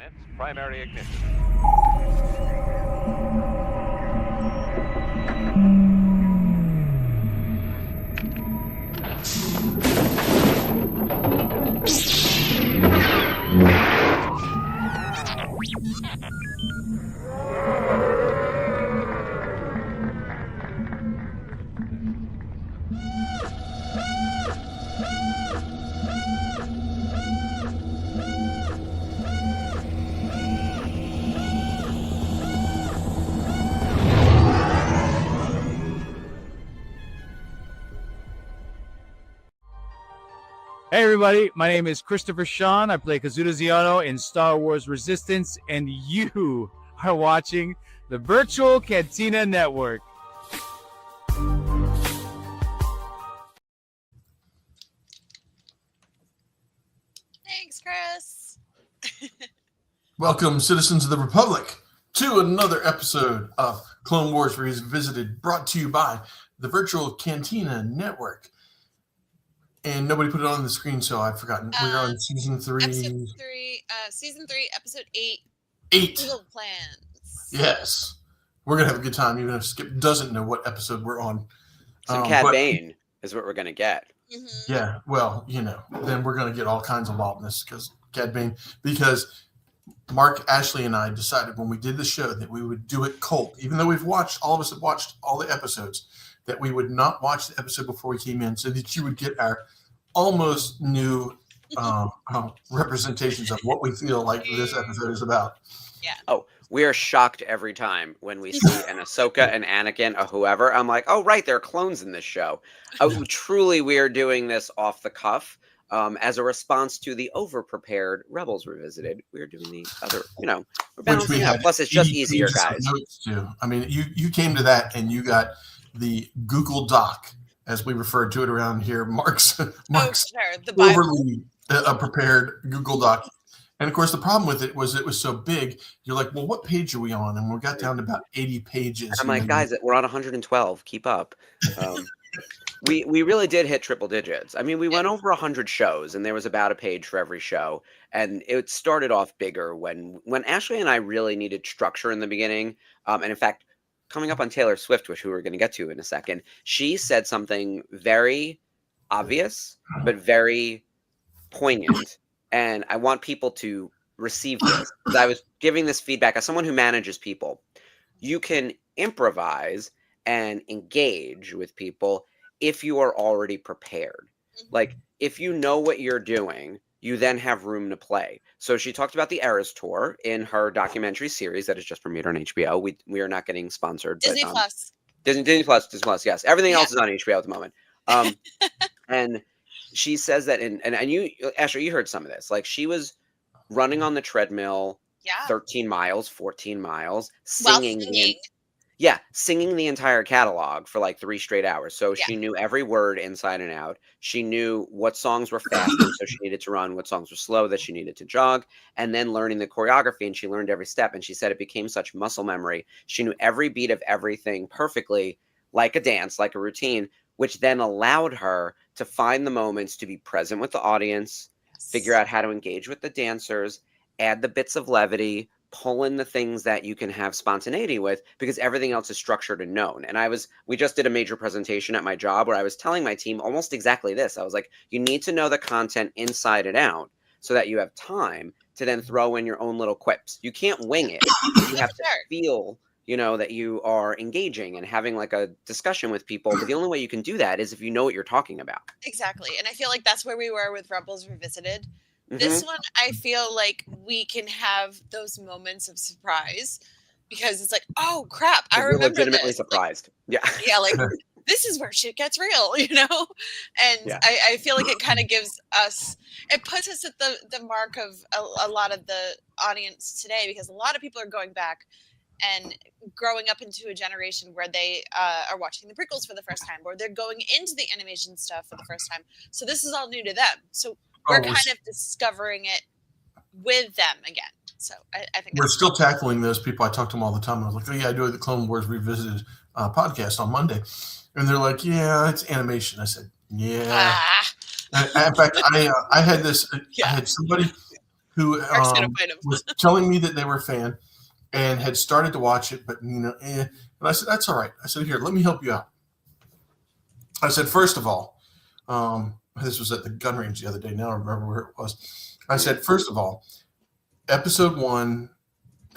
Commence primary ignition. Hey everybody, my name is Christopher Sean. I play Kazuda Ziano in Star Wars Resistance, and you are watching the Virtual Cantina Network. Thanks, Chris. Welcome, citizens of the Republic, to another episode of Clone Wars Revisited, brought to you by the Virtual Cantina Network. And nobody put it on the screen, so I've forgotten. We're on season 3. Season 3, episode 8. 8. Little plans. Yes. We're going to have a good time, even if Skip doesn't know what episode we're on. Some Cad Bane is what we're going to get. Mm-hmm. Yeah, well, then we're going to get all kinds of wildness because Mark, Ashley, and I decided when we did the show that we would do it cold. Even though all of us have watched all the episodes, that we would not watch the episode before we came in so that you would get our almost new representations of what we feel like this episode is about. Yeah. Oh, we are shocked every time when we see an Ahsoka, an Anakin, or whoever. I'm like, oh, right, there are clones in this show. Truly, we are doing this off the cuff. As a response to the over-prepared Rebels Revisited, we're doing the other, we're balancing out. Plus, it's just easier, guys. I mean, you came to that and you got the Google Doc, as we referred to it around here, Mark's The overly prepared Google Doc. And of course, the problem with it was so big. You're like, well, what page are we on? And we got down to about 80 pages. I'm like, guys, we're on 112. Keep up. We really did hit triple digits. I mean, we went over 100 shows, and there was about a page for every show. And it started off bigger when Ashley and I really needed structure in the beginning. And in fact, coming up on Taylor Swift, which we're going to get to in a second, she said something very obvious, but very poignant. And I want people to receive this. I was giving this feedback as someone who manages people. You can improvise and engage with people if you are already prepared. Like, if you know what you're doing, you then have room to play. So she talked about the Eras Tour in her documentary series that is just premiered on HBO. We are not getting sponsored. Disney Plus. Disney Plus, yes. Everything else is on HBO at the moment. And she says that, and you, Ashley, you heard some of this. Like, she was running on the treadmill 13 miles, 14 miles, singing the entire catalog for like 3 straight hours. So she knew every word inside and out. She knew what songs were fast, and so she needed to run, what songs were slow that she needed to jog, and then learning the choreography, and she learned every step. And she said it became such muscle memory. She knew every beat of everything perfectly, like a dance, like a routine, which then allowed her to find the moments to be present with the audience, figure out how to engage with the dancers, add the bits of levity, pull in the things that you can have spontaneity with, because everything else is structured and known. And we just did a major presentation at my job where I was telling my team almost exactly this. I was like, you need to know the content inside and out so that you have time to then throw in your own little quips. You can't wing it. You have to feel, that you are engaging and having like a discussion with people. But the only way you can do that is if you know what you're talking about. Exactly. And I feel like that's where we were with Rebels Revisited. This one, I feel like we can have those moments of surprise because it's like, oh crap, I remember legitimately this. surprised. Like this is where shit gets real, And I feel like it kind of it puts us at the mark of a lot of the audience today, because a lot of people are going back and growing up into a generation where they are watching the prequels for the first time, or they're going into the animation stuff for the first time. So this is all new to them. So we're kind of discovering it with them again. So I think we're still tackling those people. I talk to them all the time. I was like, oh yeah, I do the Clone Wars Revisited podcast on Monday. And they're like, yeah, it's animation. I said, yeah. In fact, I had this, I had somebody who was telling me that they were a fan and had started to watch it, but and I said, that's all right. I said, here, let me help you out. I said, first of all, this was at the gun range the other day. Now I remember where it was. I said, first of all, episode 1,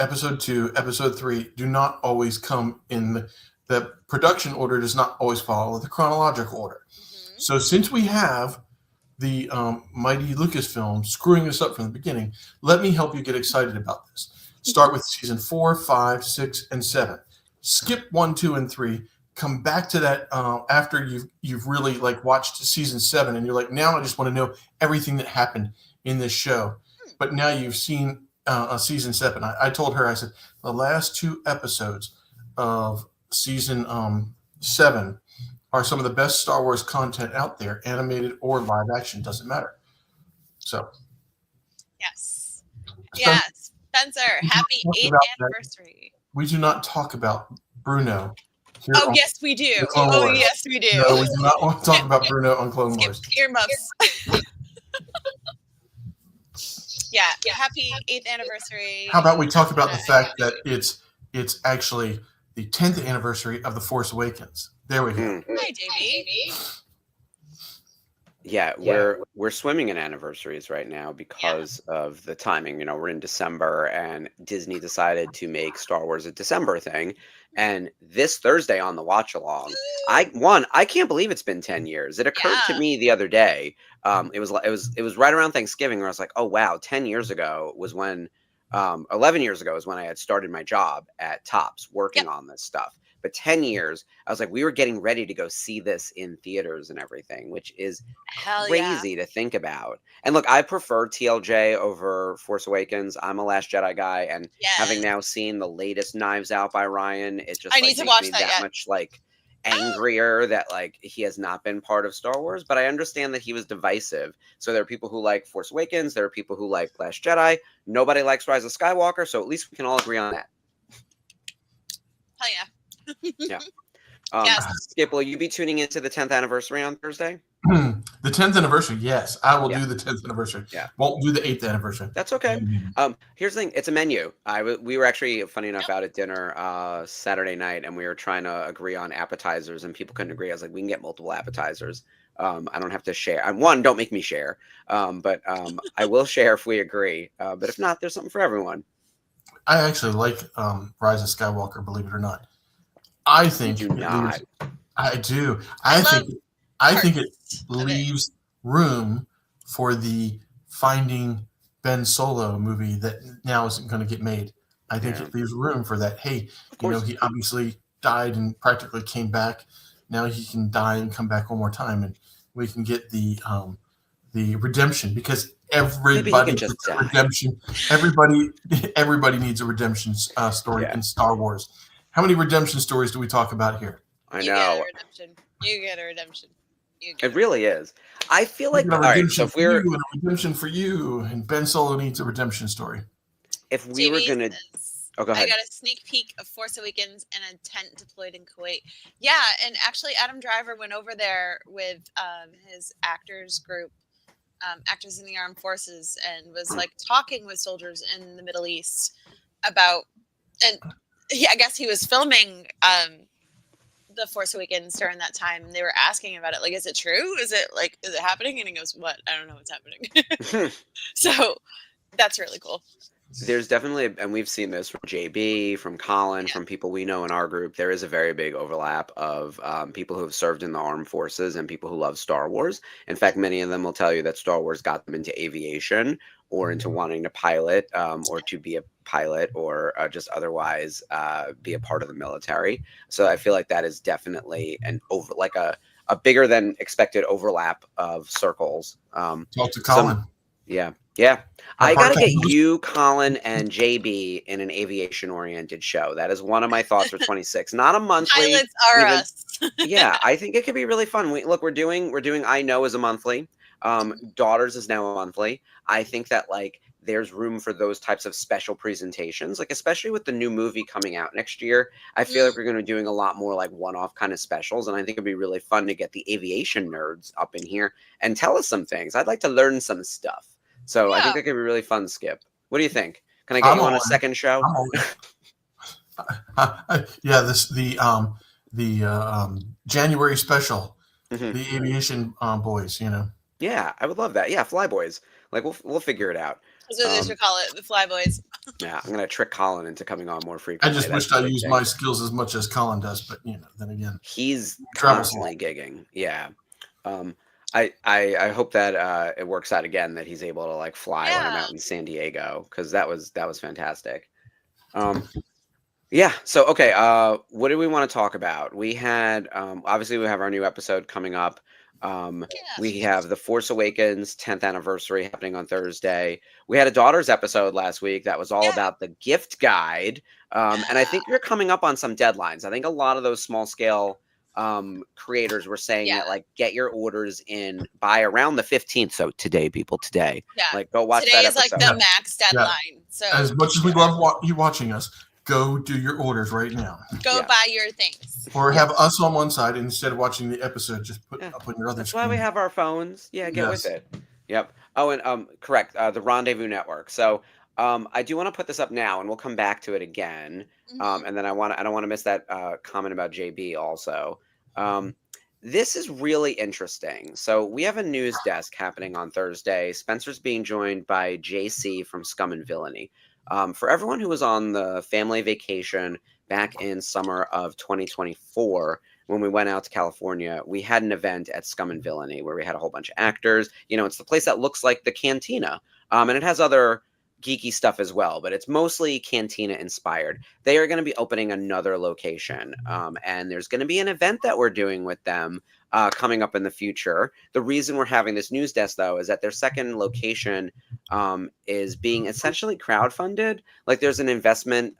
episode 2, episode 3 do not always come in the production order does not always follow the chronological order. Mm-hmm. So since we have the mighty Lucasfilm screwing this up from the beginning, let me help you get excited about this. Start with season 4, 5, 6, and 7. Skip 1, 2, and 3. Come back to that after you've really watched season 7, and you're like, now I just want to know everything that happened in this show. But now you've seen season 7. I told her, I said, the last 2 episodes of season 7 are some of the best Star Wars content out there, animated or live action, doesn't matter. So, yes, Spencer, happy 8th anniversary. We do not talk about Bruno. Oh, yes, we do. Oh, yes, we do. No, we do not want to talk about Bruno on Clone Wars. Earmuffs. Yeah, happy 8th anniversary. How about we talk about the fact that it's actually the 10th anniversary of The Force Awakens. There we go. Hi, JB. Yeah, we're swimming in anniversaries right now because of the timing. We're in December, and Disney decided to make Star Wars a December thing. And this Thursday on the watch along, I can't believe it's been 10 years. It occurred to me the other day. It was right around Thanksgiving where I was like, oh wow, 10 years ago was when 11 years ago is when I had started my job at Topps working on this stuff. But 10 years, I was like, we were getting ready to go see this in theaters and everything, which is crazy to think about. And look, I prefer TLJ over Force Awakens. I'm a Last Jedi guy, and having now seen the latest Knives Out by Ryan, it just makes me that much angrier that he has not been part of Star Wars. But I understand that he was divisive. So there are people who like Force Awakens, there are people who like Last Jedi. Nobody likes Rise of Skywalker, so at least we can all agree on that. Hell yeah. Yeah. Skip, will you be tuning into the 10th anniversary on Thursday? The 10th anniversary, yes. I will do the 10th anniversary. Yeah. Won't do the 8th anniversary. That's okay. Here's the thing. It's a menu. We were actually, funny enough, out at dinner Saturday night, and we were trying to agree on appetizers, and people couldn't agree. I was like, we can get multiple appetizers. I don't have to share. One, don't make me share. But I will share if we agree. But if not, there's something for everyone. I actually like Rise of Skywalker, believe it or not. I think you do not. I do. I think it leaves room for the Finding Ben Solo movie that now isn't going to get made. I think it leaves room for that. Hey, he obviously died and practically came back. Now he can die and come back one more time, and we can get the redemption, because everybody needs a redemption. Everybody needs a redemption story in Star Wars. How many redemption stories do we talk about here? I know. You get a redemption. It really is. I feel like all right, so if we're a redemption for you, and Ben Solo needs a redemption story. If we were gonna, go ahead. I got a sneak peek of Force Awakens and a tent deployed in Kuwait. Yeah, and actually, Adam Driver went over there with his actors group, Actors in the Armed Forces, and was talking with soldiers in the Middle East about and. I guess he was filming The Force Awakens during that time, and they were asking about it. Is it true? Is it happening? And he goes, what? I don't know what's happening. So that's really cool. There's definitely, and we've seen this from JB, from Colin, from people we know in our group, there is a very big overlap of people who have served in the armed forces and people who love Star Wars. In fact, many of them will tell you that Star Wars got them into aviation or into wanting to pilot or to be a pilot or just otherwise be a part of the military. So I feel like that is definitely a bigger than expected overlap of circles. Talk to Colin. Yeah. I got to get you, Colin, and JB in an aviation-oriented show. That is one of my thoughts for 26. Not a monthly. Pilots are us. Yeah, I think it could be really fun. We're doing I Know as a monthly. Daughters is now a monthly. I think that there's room for those types of special presentations, especially with the new movie coming out next year. I feel like we're going to be doing a lot more one-off kind of specials, and I think it'd be really fun to get the aviation nerds up in here and tell us some things. I'd like to learn some stuff. So I think that could be really fun, Skip. What do you think? Can I get you on a second show? Yeah, the January special, the aviation boys, Yeah, I would love that. Yeah, Fly Boys. Like we'll figure it out. That's what they should call it, the Fly Boys. Yeah, I'm gonna trick Colin into coming on more frequently. I just wished I used my skills as much as Colin does, but then again, he's constantly gigging. Yeah. I hope that it works out again, that he's able to like fly when I'm out in San Diego, because that was fantastic. Yeah. So okay. What do we want to talk about? We had obviously we have our new episode coming up. We have The Force Awakens 10th anniversary happening on Thursday. We had a Daughters episode last week that was all about the gift guide. And I think you're coming up on some deadlines. I think a lot of those small scale creators were saying that like get your orders in by around the 15th. So today, people, today. Yeah. Like go watch today that is episode. like the max deadline. Yeah. So as much as we love you watching us, go do your orders right now. Go buy your things. Or have us on one side, and instead of watching the episode, just put up on your other That's screen. Why we have our phones. Yeah, get with it. Yep. Oh, and correct. The Rendezvous Network. So I do want to put this up now, and we'll come back to it again. And then I don't want to miss that comment about JB also. This is really interesting. So we have a news desk happening on Thursday. Spencer's being joined by JC from Scum and Villainy. For everyone who was on the family vacation back in summer of 2024, when we went out to California, we had an event at Scum and Villainy where we had a whole bunch of actors. It's the place that looks like the Cantina. And it has other geeky stuff as well, but it's mostly Cantina inspired. They are going to be opening another location. And there's going to be an event that we're doing with them coming up in the future. The reason we're having this news desk, though, is that their second location is being essentially crowdfunded. Like there's an investment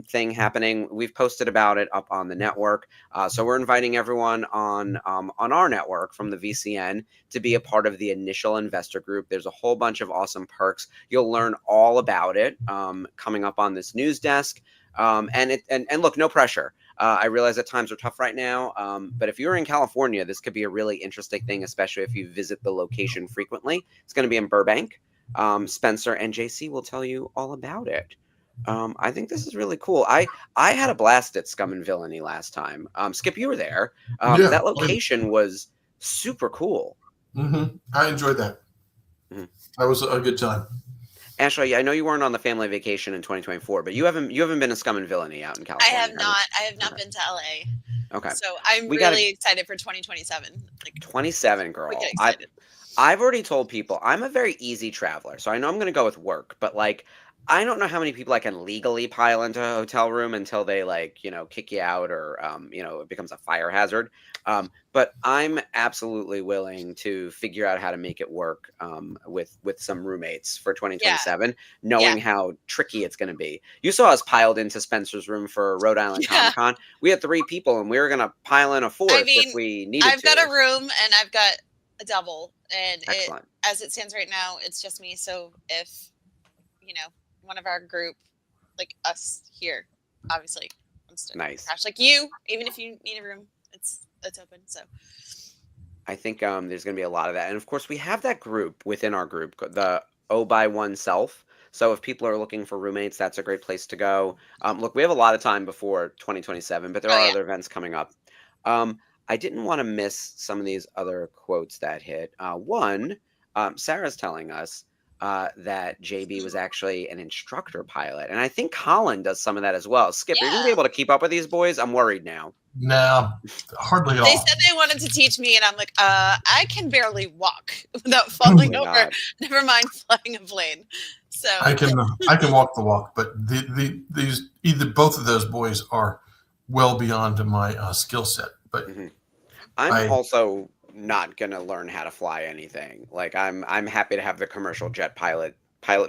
thing happening. We've posted about it up on the network. So we're inviting everyone on our network from the VCN to be a part of the initial investor group. There's a whole bunch of awesome perks. You'll learn all about it coming up on this news desk. And look, no pressure. I realize that times are tough right now, but if you're in California, this could be a really interesting thing, especially if you visit the location frequently. It's going to be in Burbank. Spencer and JC will tell you all about it. I think this is really cool. I had a blast at Scum and Villainy last time. Skip, you were there. That location was super cool. I enjoyed that. That was a good time. Ashley, I know you weren't on the family vacation in 2024, but you haven't been to Scum and Villainy out in California. I have not been to LA. Okay. So I'm really excited for 2027. 27, girl. I've already told people I'm a very easy traveler, so I know I'm going to go with work, but I don't know how many people I can legally pile into a hotel room until they kick you out or it becomes a fire hazard. But I'm absolutely willing to figure out how to make it work with some roommates for 2027, knowing how tricky it's going to be. You saw us piled into Spencer's room for Rhode Island Comic Con. We had 3 people, and we were going to pile in a 4th if we needed to. I've got a room, and I've got a double, and as it stands right now, it's just me. So if one of our group, like us here, obviously, nice. Crash, like you, even if you need a room, it's open. So I think there's going to be a lot of that, and of course we have that group within our group, the O by Oneself. So if people are looking for roommates, that's a great place to go. Look, we have a lot of time before 2027, but there are other events coming up. I didn't want to miss some of these other quotes that hit. One, Sarah's telling us that JB was actually an instructor pilot. And I think Colin does some of that as well. Skip, are you going to be able to keep up with these boys? I'm worried now. No, hardly at all. They said they wanted to teach me, and I'm like, I can barely walk without falling over. God. Never mind flying a plane. So I can walk the walk, but these both of those boys are well beyond my skill set. But I'm also not gonna learn how to fly anything. Like I'm happy to have the commercial jet pilot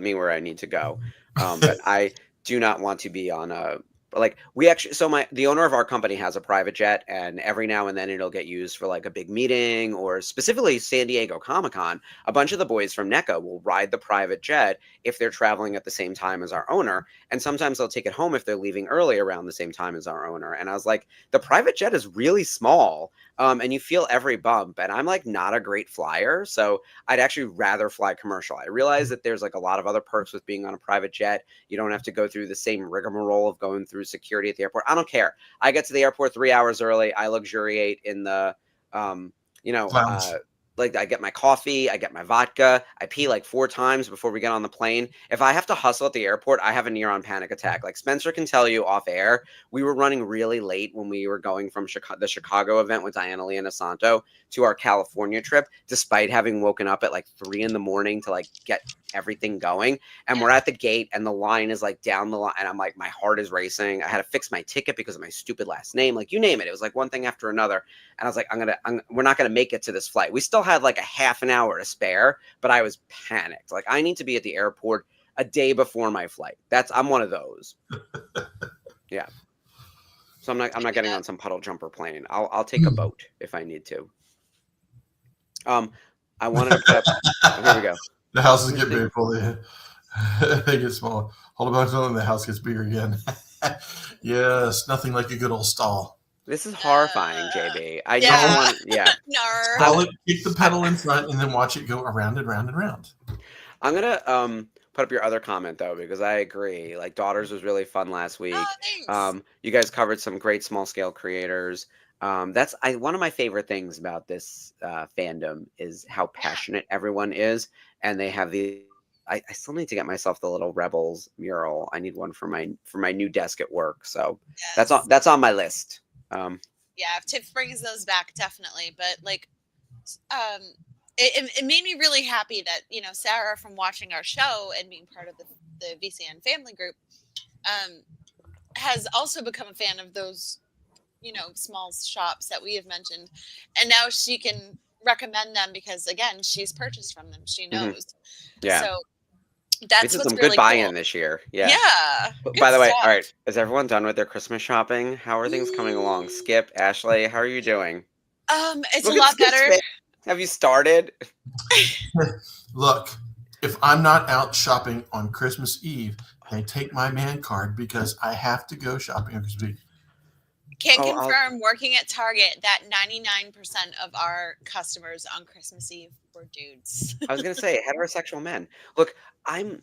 me where I need to go, but I do not want to be on a the owner of our company has a private jet, and every now and then it'll get used for like a big meeting, or specifically San Diego Comic-Con. A bunch of the boys from NECA will ride the private jet if they're traveling at the same time as our owner, and sometimes they'll take it home if they're leaving early around the same time as our owner. And I was like, the private jet is really small. and you feel every bump. And I'm like not a great flyer, so I'd actually rather fly commercial. I realize that there's like a lot of other perks with being on a private jet. You don't have to go through the same rigmarole of going through security at the airport. I don't care. I get to the airport 3 hours early. I luxuriate in the, like I get my coffee, I get my vodka, I pee like 4 times before we get on the plane. If I have to hustle at the airport, I have a near-on panic attack. Like Spencer can tell you off air, we were running really late when we were going from the Chicago event with Diana Leona Santo to our California trip, despite having woken up at like 3 in the morning to like get everything going. And we're at the gate and the line is like down the line. And I'm like, my heart is racing. I had to fix my ticket because of my stupid last name. Like you name it. It was like one thing after another. And I was like, we're not going to make it to this flight. We still had like a half an hour to spare, but I was panicked. Like I need to be at the airport a day before my flight. I'm one of those. Yeah. So I'm not getting on some puddle jumper plane. I'll take a boat if I need to. I wanted to put up, here we go. The houses get bigger before they get smaller. Hold on until the house gets bigger again. Yes, nothing like a good old stall. This is horrifying, JB. I don't want, No. Kick the pedal in front and then watch it go around and round and round. I'm gonna put up your other comment though, because I agree. Like Daughters was really fun last week. Oh, thanks. You guys covered some great small scale creators. That's one of my favorite things about this fandom is how passionate everyone is, and they have the. I still need to get myself the little Rebels mural. I need one for my new desk at work. So that's on my list. Yeah, if Tiff brings those back, definitely. But like, it made me really happy that Sarah, from watching our show and being part of the VCN family group, has also become a fan of those small shops that we have mentioned, and now she can recommend them because again she's purchased from them. She knows. Yeah. So that's what's some really good buy-in cool this year. Yeah. By the way, all right, is everyone done with their Christmas shopping? How are things coming along? Skip, Ashley, how are you doing? It's a lot better. Have you started? Look, if I'm not out shopping on Christmas Eve, I take my man card because I have to go shopping on Christmas Eve. Can't confirm, working at Target, that 99% of our customers on Christmas Eve were dudes. I was going to say heterosexual men. Look, I'm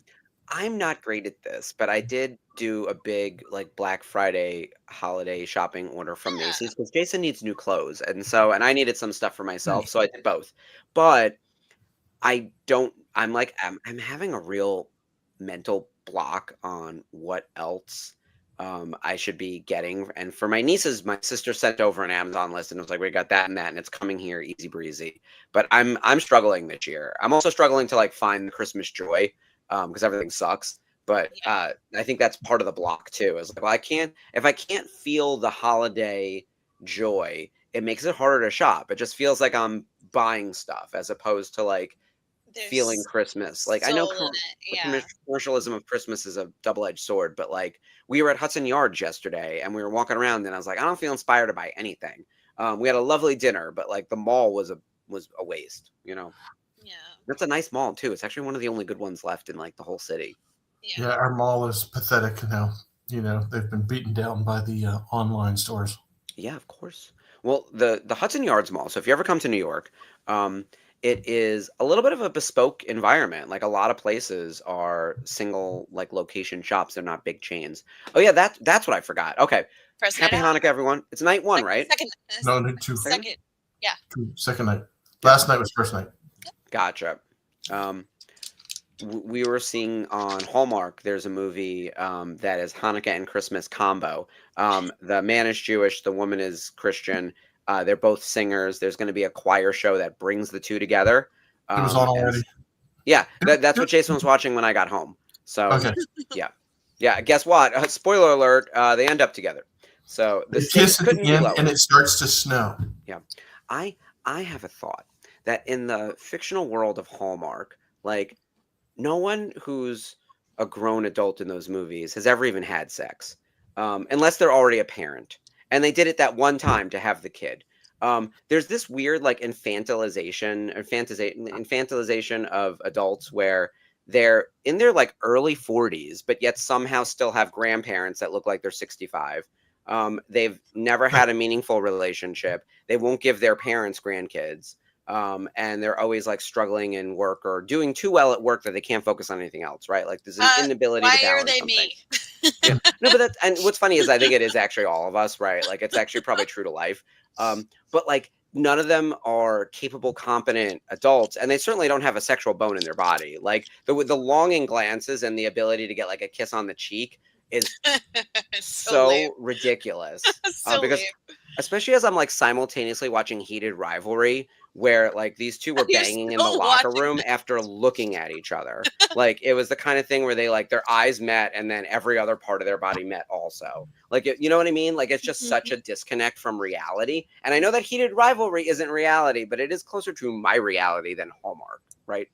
not great at this, but I did do a big like Black Friday holiday shopping order from Macy's because Jason needs new clothes. And I needed some stuff for myself. So I did both. But I'm having a real mental block on what else I should be getting. And for my nieces, my sister sent over an Amazon list and it was like, we got that and that, and it's coming here easy breezy. But I'm struggling this year. I'm also struggling to like find the Christmas joy because everything sucks. But I think that's part of the block too. Is like, well, if I can't feel the holiday joy, it makes it harder to shop. It just feels like I'm buying stuff as opposed to like feeling Christmas. Like I know commercialism of Christmas is a double-edged sword, but like we were at Hudson Yards yesterday and we were walking around and I was like, I don't feel inspired to buy anything. We had a lovely dinner, but like the mall was a waste, Yeah. That's a nice mall too. It's actually one of the only good ones left in like the whole city. Yeah, our mall is pathetic now. They've been beaten down by the online stores. Yeah, of course. Well, the Hudson Yards Mall. So if you ever come to New York, it is a little bit of a bespoke environment. Like a lot of places are single like location shops. They're not big chains. Oh yeah, that's what I forgot. Okay. Happy Hanukkah, everyone. It's night one, right? Second. Yeah. Second night. Last night was first night. Gotcha. We were seeing on Hallmark, there's a movie that is Hanukkah and Christmas combo. The man is Jewish, the woman is Christian. They're both singers. There's going to be a choir show that brings the two together. It was on already. Yeah, that's what Jason was watching when I got home. So, okay. Yeah. Guess what? Spoiler alert, they end up together. So the kiss at the end and it starts to snow. Yeah. I have a thought that in the fictional world of Hallmark, like no one who's a grown adult in those movies has ever even had sex, unless they're already a parent. And they did it that one time to have the kid. There's this weird like infantilization of adults where they're in their like early 40s, but yet somehow still have grandparents that look like they're 65. They've never had a meaningful relationship. They won't give their parents grandkids. And they're always like struggling in work or doing too well at work that they can't focus on anything else, right? Like there's an inability to balance why are they something. me? Yeah. No, but that's, and what's funny is I think it is actually all of us, right? Like it's actually probably true to life. But like none of them are capable, competent adults, and they certainly don't have a sexual bone in their body. Like the longing glances and the ability to get like a kiss on the cheek is so ridiculous. Because especially as I'm like simultaneously watching Heated Rivalry, where like these two were banging in the locker room after looking at each other. Like it was the kind of thing where they like their eyes met and then every other part of their body met also. Like, you know what I mean? Like it's just such a disconnect from reality. And I know that Heated Rivalry isn't reality, but it is closer to my reality than Hallmark, right?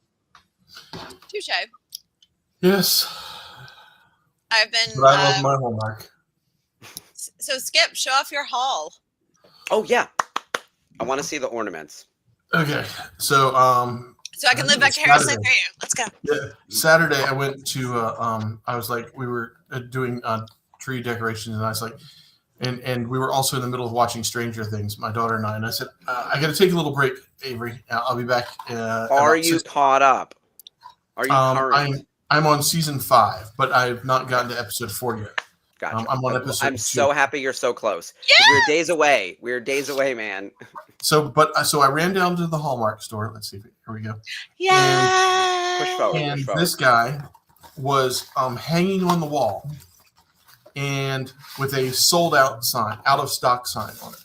Touche. Yes. I've been. But I love my Hallmark. So Skip, show off your haul. Oh yeah, I want to see the ornaments. Okay, so so I can live vicariously through you. Let's go. Yeah, Saturday I went to I was like we were doing tree decorations and I was like, and we were also in the middle of watching Stranger Things, my daughter and I said I got to take a little break, Avery. I'll be back. Are you caught up? Are you current? I'm on season 5, but I've not gotten to episode 4 yet. Gotcha. I'm on episode 2. So happy you're so close. Yeah! We're days away. We're days away, man. So I ran down to the Hallmark store. Let's see. Here we go. Yeah. Push forward. And this guy was hanging on the wall, and with a sold out sign, out of stock sign on it.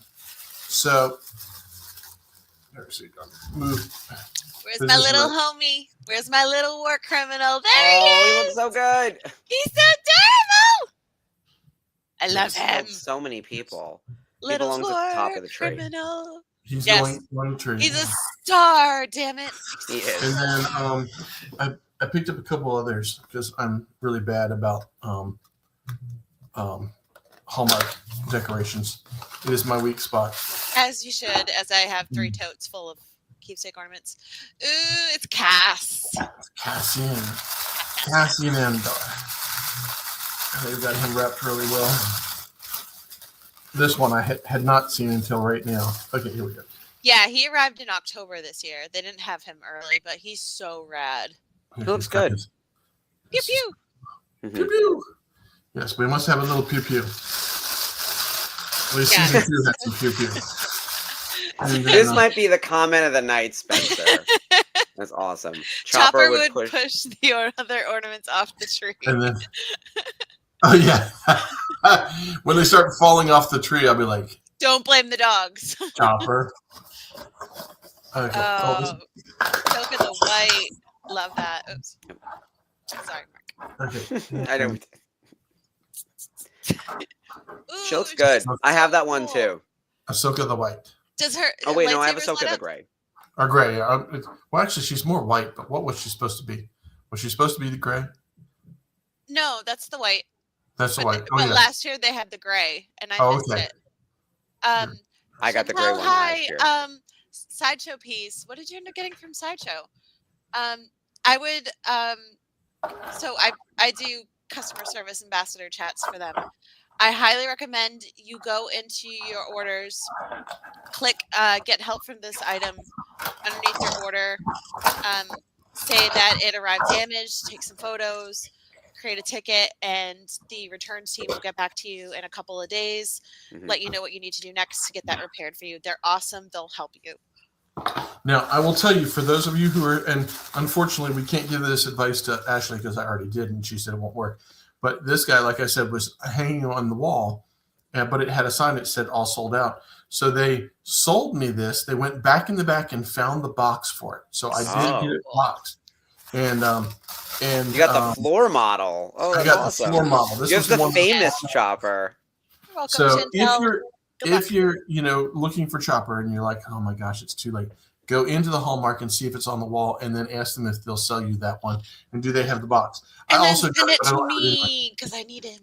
So there's move. Where's my little homie? Where's my little war criminal? There he is. He looks so good. He's so adorable. I love him. So many people. Little he belongs at the top of the tree. Criminal. He's going one tree. He's a star, damn it. He is. And then I picked up a couple others because I'm really bad about Hallmark decorations. It is my weak spot. As you should, as I have 3 totes full of keepsake ornaments. Ooh, it's Cass. Cassian Andor. They've got him wrapped really well. This one I had not seen until right now. Okay, here we go. Yeah, he arrived in October this year. They didn't have him early, but he's so rad. He looks good. Pew pew. Pew pew. Yes, we must have a little pew pew. At least season 2 had some pew pew. This might be the comment of the night, Spencer. That's awesome. Chopper would push the other ornaments off the tree. And then, oh yeah, when they start falling off the tree, I'll be like, "Don't blame the dogs." Chopper. Okay. Look at the white. Love that. Oops. Sorry, Mark. Okay. I don't. Ooh, She looks good. I have that one too. Ahsoka the White. Does her? Oh wait, no, I have Ahsoka the Gray. Or gray. Well, actually, she's more white. But what was she supposed to be? Was she supposed to be the gray? No, that's the white. That's the white. But last year they had the gray, and I missed it. I got the gray one last year. Sideshow piece. What did you end up getting from Sideshow? I would. So I do customer service ambassador chats for them. I highly recommend you go into your orders, click get help from this item underneath your order, say that it arrived damaged, take some photos, create a ticket, and the returns team will get back to you in a couple of days, let you know what you need to do next to get that repaired for you. They're awesome. They'll help you. Now, I will tell you, for those of you who are, and unfortunately we can't give this advice to Ashley because I already did, and she said it won't work. But this guy, like I said, was hanging on the wall, but it had a sign that said all sold out. So they sold me this. They went back in the back and found the box for it. So I did get it boxed. And you got the floor model. Oh, that's I got awesome. the floor model. This you was have the famous that, Chopper. Welcome, so Chantel. if you're looking for Chopper and you're like, oh my gosh, it's too late, go into the Hallmark and see if it's on the wall, and then ask them if they'll sell you that one, and do they have the box. And I then also send it to me because I need him.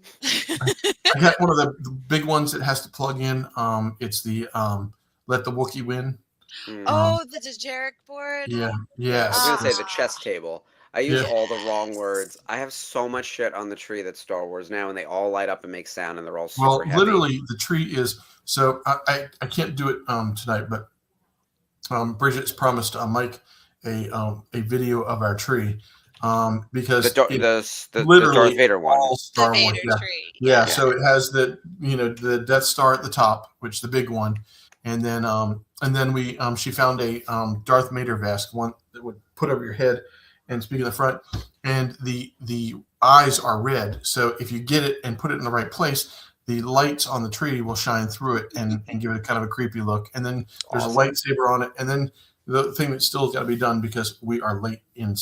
I got one of the big ones that has to plug in. It's the Let the Wookiee Win. Oh, the Dejeric board. Yeah. I was gonna say the chess table. I use all the wrong words. I have so much shit on the tree that's Star Wars now, and they all light up and make sound, and they're all super heavy. Literally, the tree is. So I can't do it tonight, but Bridget's promised Mike a video of our tree because the Darth Vader one, all Star Wars. Tree. Yeah. So it has the Death Star at the top, which is the big one, and then we she found a Darth Vader vest, one that would put over your head and speak in the front, and the eyes are red. So if you get it and put it in the right place, the lights on the tree will shine through it and give it a kind of a creepy look. And then there's a lightsaber on it. And then the thing that still has got to be done, because we are late in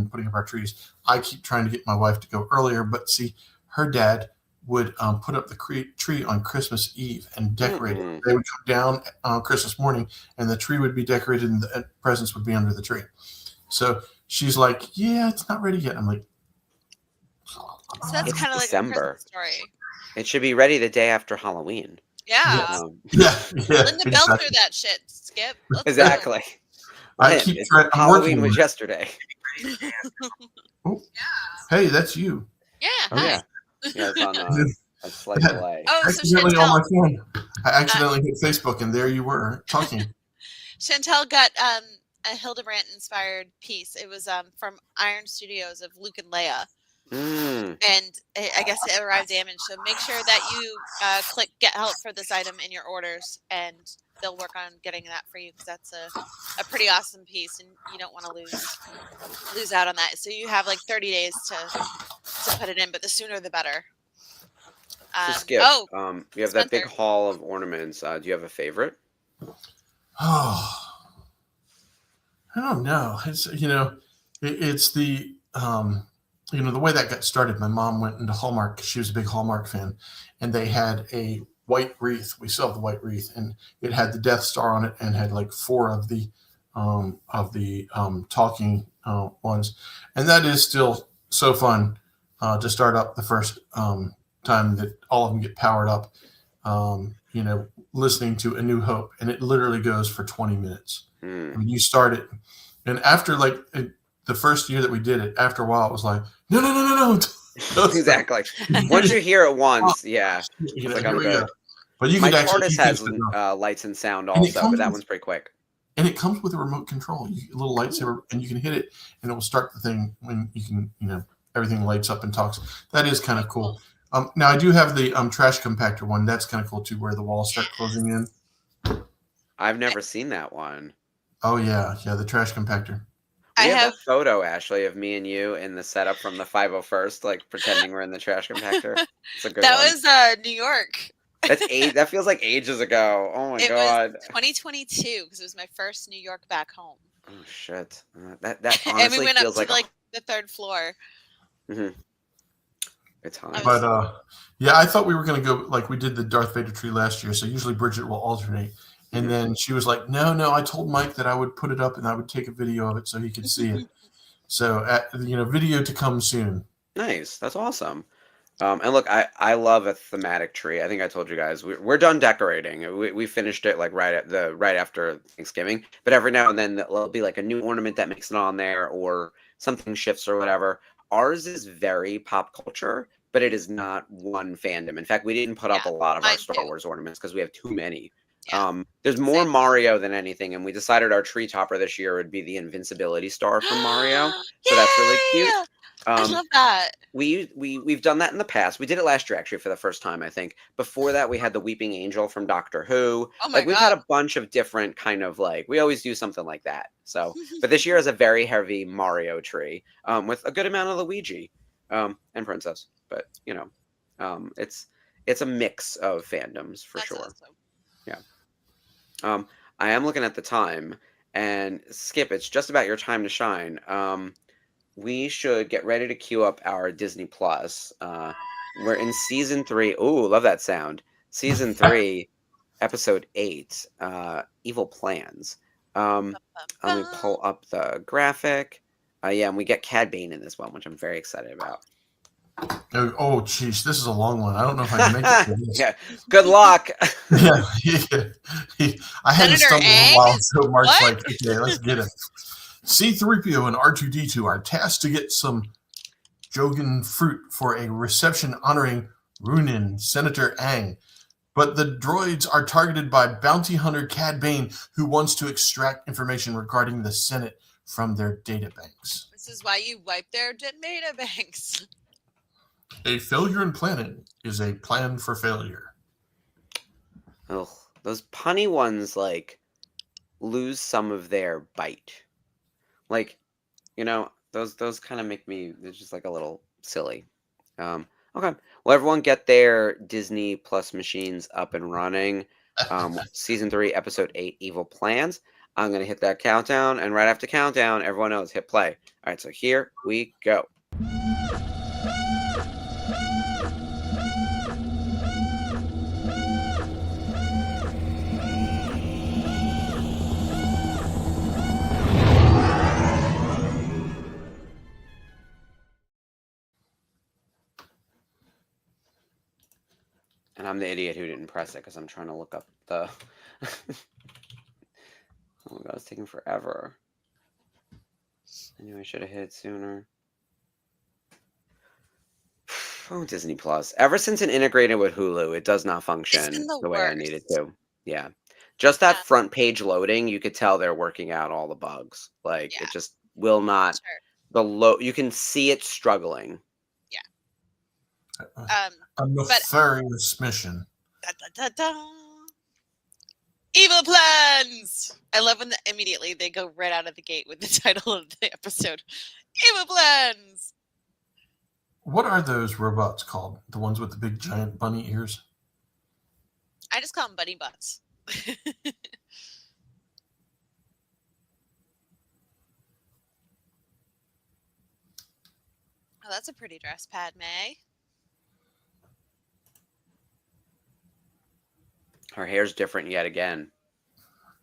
putting up our trees. I keep trying to get my wife to go earlier, but see, her dad would put up the tree on Christmas Eve and decorate it. They would come down on Christmas morning, and the tree would be decorated, and the presents would be under the tree. So she's like, "Yeah, it's not ready yet." I'm like, so that's kind of like a Christmas story. It should be ready the day after Halloween. Yeah. Linda Bell through that shit, Skip. Exactly. I keep trying. Halloween was yesterday. Oh, hey, that's you. Yeah. Oh, yeah. Yeah, it's on a slight delay. Oh, so accidentally Chantel, on my phone. I accidentally hit Facebook, and there you were talking. Chantel got a Hildebrandt inspired piece. It was from Iron Studios of Luke and Leia. And I guess it arrived damaged. So make sure that you click get help for this item in your orders, and they'll work on getting that for you, because that's a pretty awesome piece, and you don't want to lose out on that. So you have like 30 days to put it in, but the sooner the better. So Skip, you have that big haul of ornaments. Do you have a favorite? Oh, I don't know. It's it's the the way that got started. My mom went into Hallmark because she was a big Hallmark fan, and they had a white wreath. We still have the white wreath, and it had the Death Star on it, and had like 4 of the talking ones, and that is still so fun to start up the first time that all of them get powered up. Listening to A New Hope, and it literally goes for 20 minutes. I mean, you start it, and after the first year that we did it, after a while, it was like, no. Exactly. Once you hear it once, it's like, I'm good. But you My can TARDIS has lights and sound also, but that one's pretty quick. And it comes with a remote control, a little lightsaber, and you can hit it, and it will start the thing when you can, everything lights up and talks. That is kind of cool. Now I do have the trash compactor one. That's kind of cool too, where the walls start closing in. I've never seen that one. Oh yeah, the trash compactor. We have a photo, Ashley, of me and you in the setup from the 501st, like pretending we're in the trash compactor. It's a good one. That was New York. That feels like ages ago. Oh my god. It was 2022, because it was my first New York back home. Oh shit. That honestly and we went feels up to like the 3rd floor. Mm-hmm. It's hot. But I thought we were gonna go like we did the Darth Vader tree last year. So usually Bridget will alternate. And then she was like, no, I told Mike that I would put it up and I would take a video of it so he could see it. So, video to come soon. Nice. That's awesome. And look, I love a thematic tree. I think I told you guys, we're done decorating. We finished it like right after Thanksgiving. But every now and then there'll be like a new ornament that makes it on there, or something shifts or whatever. Ours is very pop culture, but it is not one fandom. In fact, we didn't put up a lot of our Star Wars ornaments because we have too many. Yeah. There's more Mario than anything, and we decided our tree topper this year would be the Invincibility Star from Mario. So that's really cute. I love that. We've done that in the past. We did it last year actually for the first time, I think. Before that, we had the Weeping Angel from Doctor Who. Oh my God. We've had a bunch of different kind of we always do something like that. So, but this year is a very heavy Mario tree with a good amount of Luigi and Princess. But it's a mix of fandoms for sure. Awesome. Yeah. I am looking at the time, and Skip, it's just about your time to shine. We should get ready to queue up our Disney Plus. We're in season 3. Ooh, love that sound. Season 3, episode 8, Evil Plans. Let me pull up the graphic. And we get Cad Bane in this one, which I'm very excited about. Oh, geez, this is a long one. I don't know if I can make it for this. Yeah, good luck. I had to stumble a while, so Mark's like, okay, let's get it. C-3PO and R2-D2 are tasked to get some Jogan fruit for a reception honoring Runin, Senator Ang. But the droids are targeted by bounty hunter Cad Bane, who wants to extract information regarding the Senate from their databanks. This is why you wipe their data banks. A failure in planning is a plan for failure. Oh, those punny ones, like, lose some of their bite. Like, you know, those kind of make me, it's just like a little silly. Okay. Well, everyone get their Disney Plus machines up and running. Season 3, Episode 8, Evil Plans. I'm going to hit that countdown, and right after countdown, everyone knows, hit play. All right, so here we go. And I'm the idiot who didn't press it because I'm trying to look up the... Oh my god, it's taking forever. I knew I should have hit it sooner. Oh, Disney Plus. Ever since it integrated with Hulu, it does not function the way I need it to. Yeah. Just that front page loading, you could tell they're working out all the bugs. Like, it just will not... Sure. You can see it struggling. Yeah. A nefarious mission. Evil Plans! I love when immediately they go right out of the gate with the title of the episode. Evil Plans! What are those robots called? The ones with the big giant bunny ears? I just call them bunny butts. Oh, that's a pretty dress, Padme. Her hair's different yet again.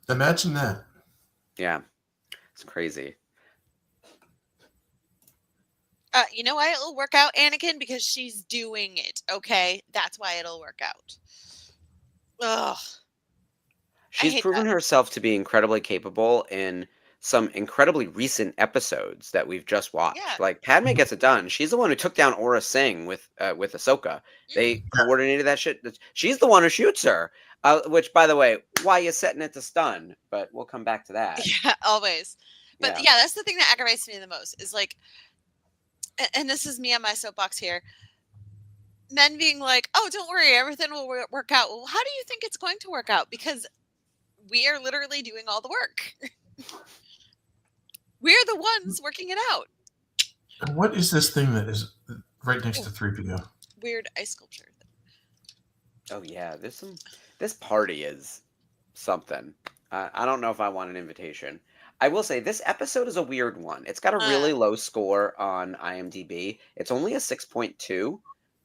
Imagine that. Yeah. It's crazy. You know why it'll work out, Anakin? Because she's doing it, okay? That's why it'll work out. Ugh. She's proven herself to be incredibly capable in some incredibly recent episodes that we've just watched. Yeah. Like, Padme gets it done. She's the one who took down Aura Singh with Ahsoka. They coordinated that shit. She's the one who shoots her. Which, by the way, why you setting it to stun? But we'll come back to that. Yeah, always. But yeah, that's the thing that aggravates me the most is like, and this is me on my soapbox here, men being like, oh, don't worry, everything will work out. Well, how do you think it's going to work out? Because we are literally doing all the work. We're the ones working it out. And what is this thing that is right next to 3PO? Weird ice sculpture. Oh, yeah. This party is something. I don't know if I want an invitation. I will say this episode is a weird one. It's got a really low score on IMDb. It's only a 6.2.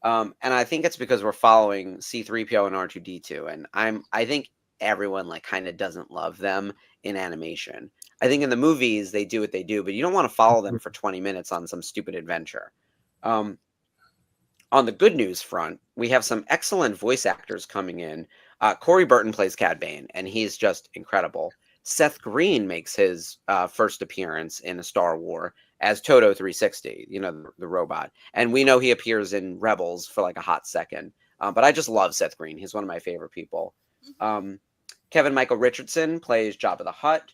And I think it's because we're following C-3PO and R2-D2. And I think everyone like kind of doesn't love them in animation. I think in the movies they do what they do, but you don't want to follow them for 20 minutes on some stupid adventure. On the good news front, we have some excellent voice actors coming in. Corey Burton plays Cad Bane, and he's just incredible. Seth Green makes his first appearance in A Star Wars as Toto 360, you know, the robot. And we know he appears in Rebels for like a hot second. But I just love Seth Green. He's one of my favorite people. Kevin Michael Richardson plays Jabba the Hutt.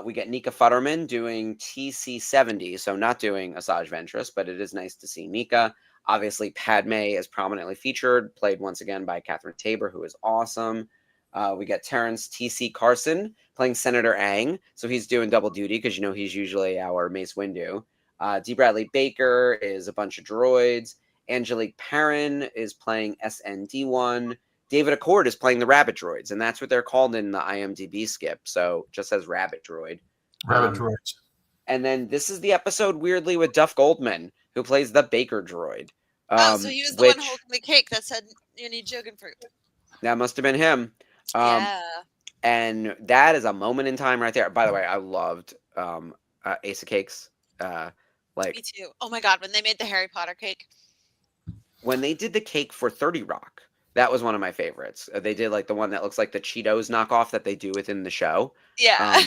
We get Nika Futterman doing TC-70, so not doing Asajj Ventress, but it is nice to see Nika. Obviously, Padme is prominently featured, played once again by Catherine Tabor, who is awesome. We get Terrence T.C. Carson playing Senator Ang, so he's doing double duty because, you know, he's usually our Mace Windu. D. Bradley Baker is a bunch of droids. Angelique Perrin is playing SND1. David Accord is playing the rabbit droids, and that's what they're called in the IMDb skip, so just says rabbit droid. Rabbit droids. And then this is the episode, weirdly, with Duff Goldman, who plays the Baker droid. So he was the one holding the cake that said, you need Jogan fruit. That must have been him. Yeah. And that is a moment in time right there. By the way, I loved Ace of Cakes. Me too. Oh my God, when they made the Harry Potter cake. When they did the cake for 30 Rock, That was one of my favorites. They did like the one that looks like the Cheetos knockoff that they do within the show. Yeah.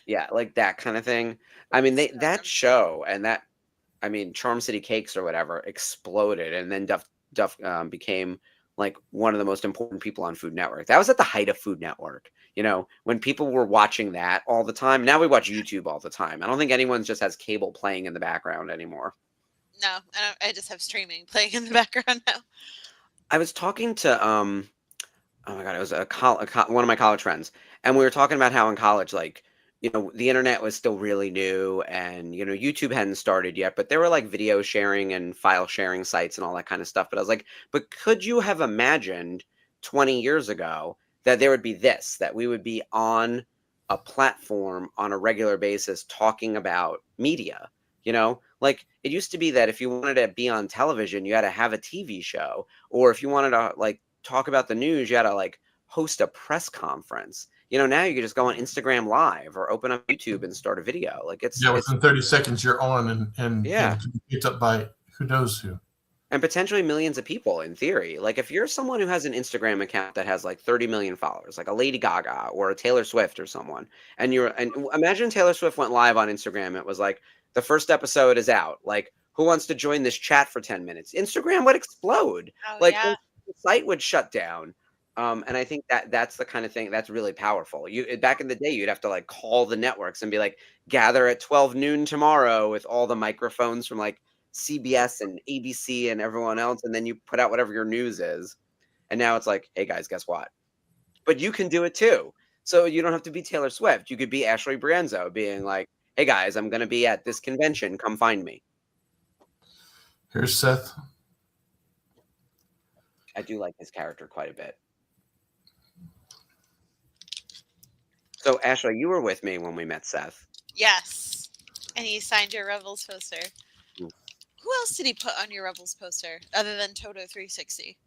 Yeah, like that kind of thing. I mean, that show and that, I mean, Charm City Cakes or whatever exploded, and then Duff became like one of the most important people on Food Network. That was at the height of Food Network. You know, when people were watching that all the time. Now we watch YouTube all the time. I don't think anyone just has cable playing in the background anymore. No, I just have streaming playing in the background now. I was talking to oh my god, it was one of my college friends, and we were talking about how in college, like, you know, the internet was still really new, and you know, YouTube hadn't started yet, but there were like video sharing and file sharing sites and all that kind of stuff. But I was like, but could you have imagined 20 years ago that there would be this, that we would be on a platform on a regular basis talking about media? You know, like it used to be that if you wanted to be on television, you had to have a TV show, or if you wanted to like talk about the news, you had to like host a press conference. You know, now you can just go on Instagram Live or open up YouTube and start a video. Like within 30 seconds you're on and yeah, picked up by who knows who. And potentially millions of people in theory. Like if you're someone who has an Instagram account that has like 30 million followers, like a Lady Gaga or a Taylor Swift or someone, and imagine Taylor Swift went live on Instagram. It was like, the first episode is out. Like, who wants to join this chat for 10 minutes? Instagram would explode. Oh, like yeah. the site would shut down. And I think that's the kind of thing that's really powerful. Back in the day, you'd have to like call the networks and be like, gather at 12 noon tomorrow with all the microphones from like CBS and ABC and everyone else, and then you put out whatever your news is. And now it's like, hey guys, guess what? But you can do it too. So you don't have to be Taylor Swift. You could be Ashley Branzo being like, hey guys, I'm going to be at this convention. Come find me. Here's Seth. I do like his character quite a bit. So, Ashley, you were with me when we met Seth. Yes. And he signed your Rebels poster. Ooh. Who else did he put on your Rebels poster other than Toto 360?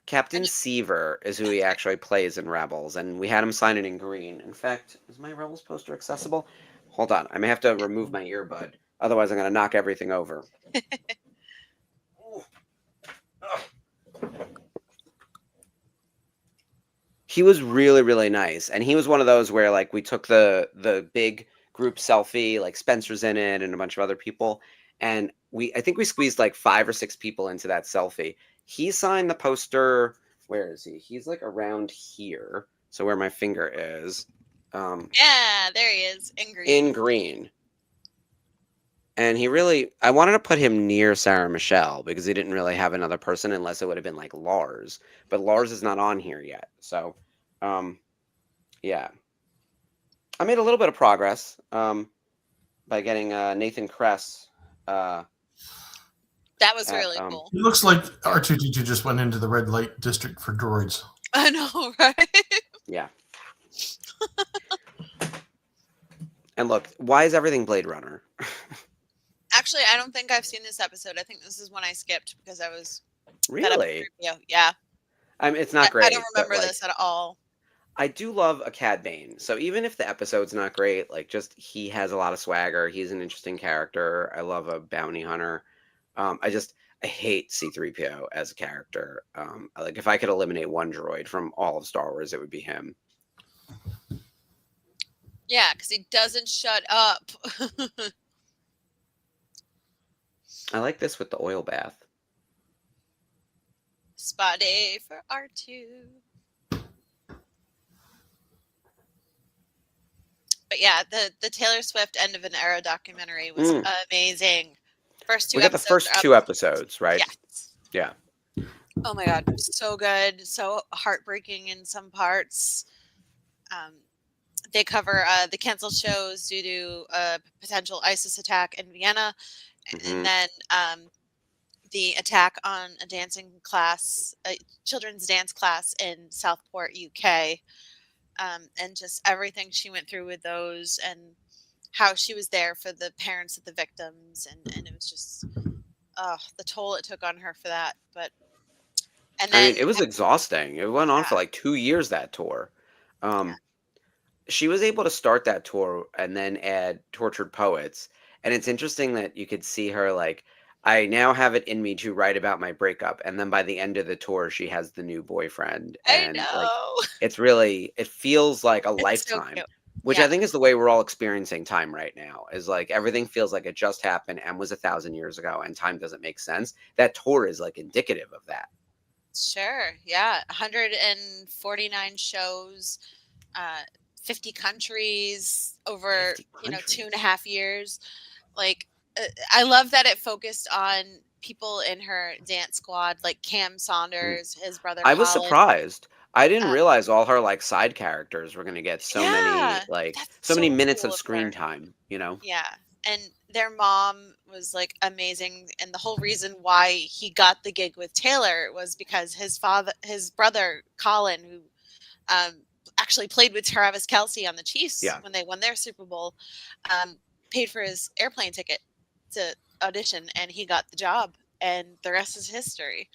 Captain Seaver is who he actually plays in Rebels, and we had him sign it in green. In fact, is my Rebels poster accessible? Hold on. I may have to remove my earbud. Otherwise, I'm going to knock everything over. He was really, really nice. And he was one of those where, like, we took the big group selfie, like Spencer's in it and a bunch of other people. And I think we squeezed like 5 or 6 people into that selfie. He signed the poster. Where is he? He's like around here. So where my finger is. Yeah, there he is. In green. In green. And I wanted to put him near Sarah Michelle because he didn't really have another person unless it would have been like Lars. But Lars is not on here yet. So, yeah. I made a little bit of progress by getting Nathan Kress. That was really cool. It looks like R2-D2 just went into the red light district for droids. I know, right? Yeah. And look, why is everything Blade Runner? Actually, I don't think I've seen this episode. I think this is one I skipped because I was really. Yeah. I mean, it's not great. I don't remember this at all. I do love a Cad Bane. So even if the episode's not great, like just he has a lot of swagger. He's an interesting character. I love a bounty hunter. I hate C-3PO as a character. Like if I could eliminate one droid from all of Star Wars, it would be him. Yeah, because he doesn't shut up. I like this with the oil bath. Spa day for R2. But yeah, the Taylor Swift End of an Era documentary was amazing. First 2 we got the first 2 episodes, right? Yes. Yeah. Oh my God, so good, so heartbreaking in some parts. They cover the canceled shows due to a potential ISIS attack in Vienna, and then the attack on a dancing class, a children's dance class in Southport, UK, and just everything she went through with those, and how she was there for the parents of the victims, and it was just the toll it took on her for that. But and then it was exhausting. It went on for like 2 years, that tour. She was able to start that tour and then add Tortured Poets. And it's interesting that you could see her like, I now have it in me to write about my breakup. And then by the end of the tour, she has the new boyfriend. I And like, know. it feels like a It's so lifetime, cute. which Yeah. I think is the way we're all experiencing time right now. Is like everything feels like it just happened and was 1,000 years ago, and time doesn't make sense. That tour is like indicative of that. Sure. Yeah. 149 shows, 50 countries over, 50 countries. 2.5 years. Like, I love that it focused on people in her dance squad, like Cam Saunders, his brother I was Colin. surprised. I didn't Uh, realize all her like side characters were gonna get yeah, that's so many so minutes cool of of screen her. time, Yeah. And their mom was like amazing. And the whole reason why he got the gig with Taylor was because his brother, Colin, who actually played with Travis Kelce on the Chiefs Yeah. when they won their Super Bowl, um, paid for his airplane ticket to audition, and he got the job. And the rest is history.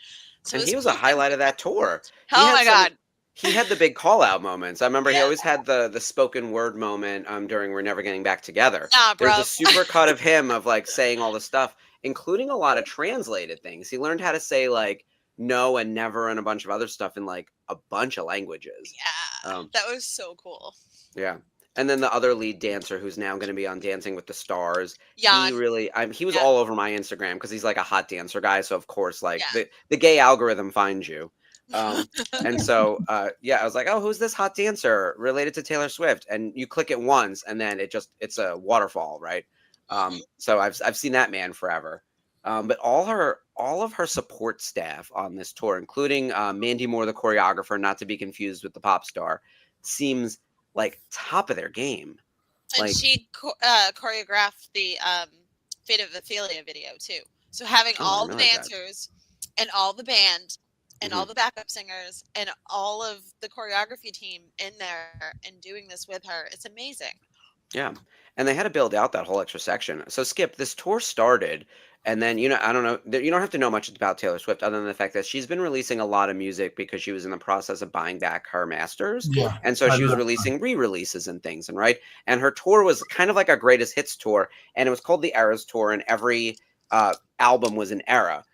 So And it was he was a cool things highlight of like that that. tour. Oh my God. He had the big call out moments. I remember he Yeah. always had the spoken word moment during We're Never Getting Back Together. Nah, There's bro. a super cut of him of like saying all the stuff, including a lot of translated things. He learned how to say like no and never and a bunch of other stuff in like a bunch of languages. Yeah. That was so cool. Yeah. And then the other lead dancer who's now going to be on Dancing with the Stars. Jan. He was Yeah. all over my Instagram because he's like a hot dancer guy. So of course, like Yeah. the gay algorithm finds you. And so, yeah, I was like, oh, who's this hot dancer related to Taylor Swift? And you click it once and then it's a waterfall, right? So I've seen that man forever. But all of her support staff on this tour, including Mandy Moore, the choreographer, not to be confused with the pop star, seems like top of their game. And Like, she choreographed the Fate of Ophelia video too. So having all the dancers and all the band and all the backup singers and all of the choreography team in there and doing this with her, it's amazing. Yeah. And they had to build out that whole extra section. So Skip, this tour started, and then I don't know, you don't have to know much about Taylor Swift other than the fact that she's been releasing a lot of music because she was in the process of buying back her masters. Yeah. And so she was releasing re-releases and things, and right? And her tour was kind of like a greatest hits tour, and it was called the Eras Tour, and every album was an era.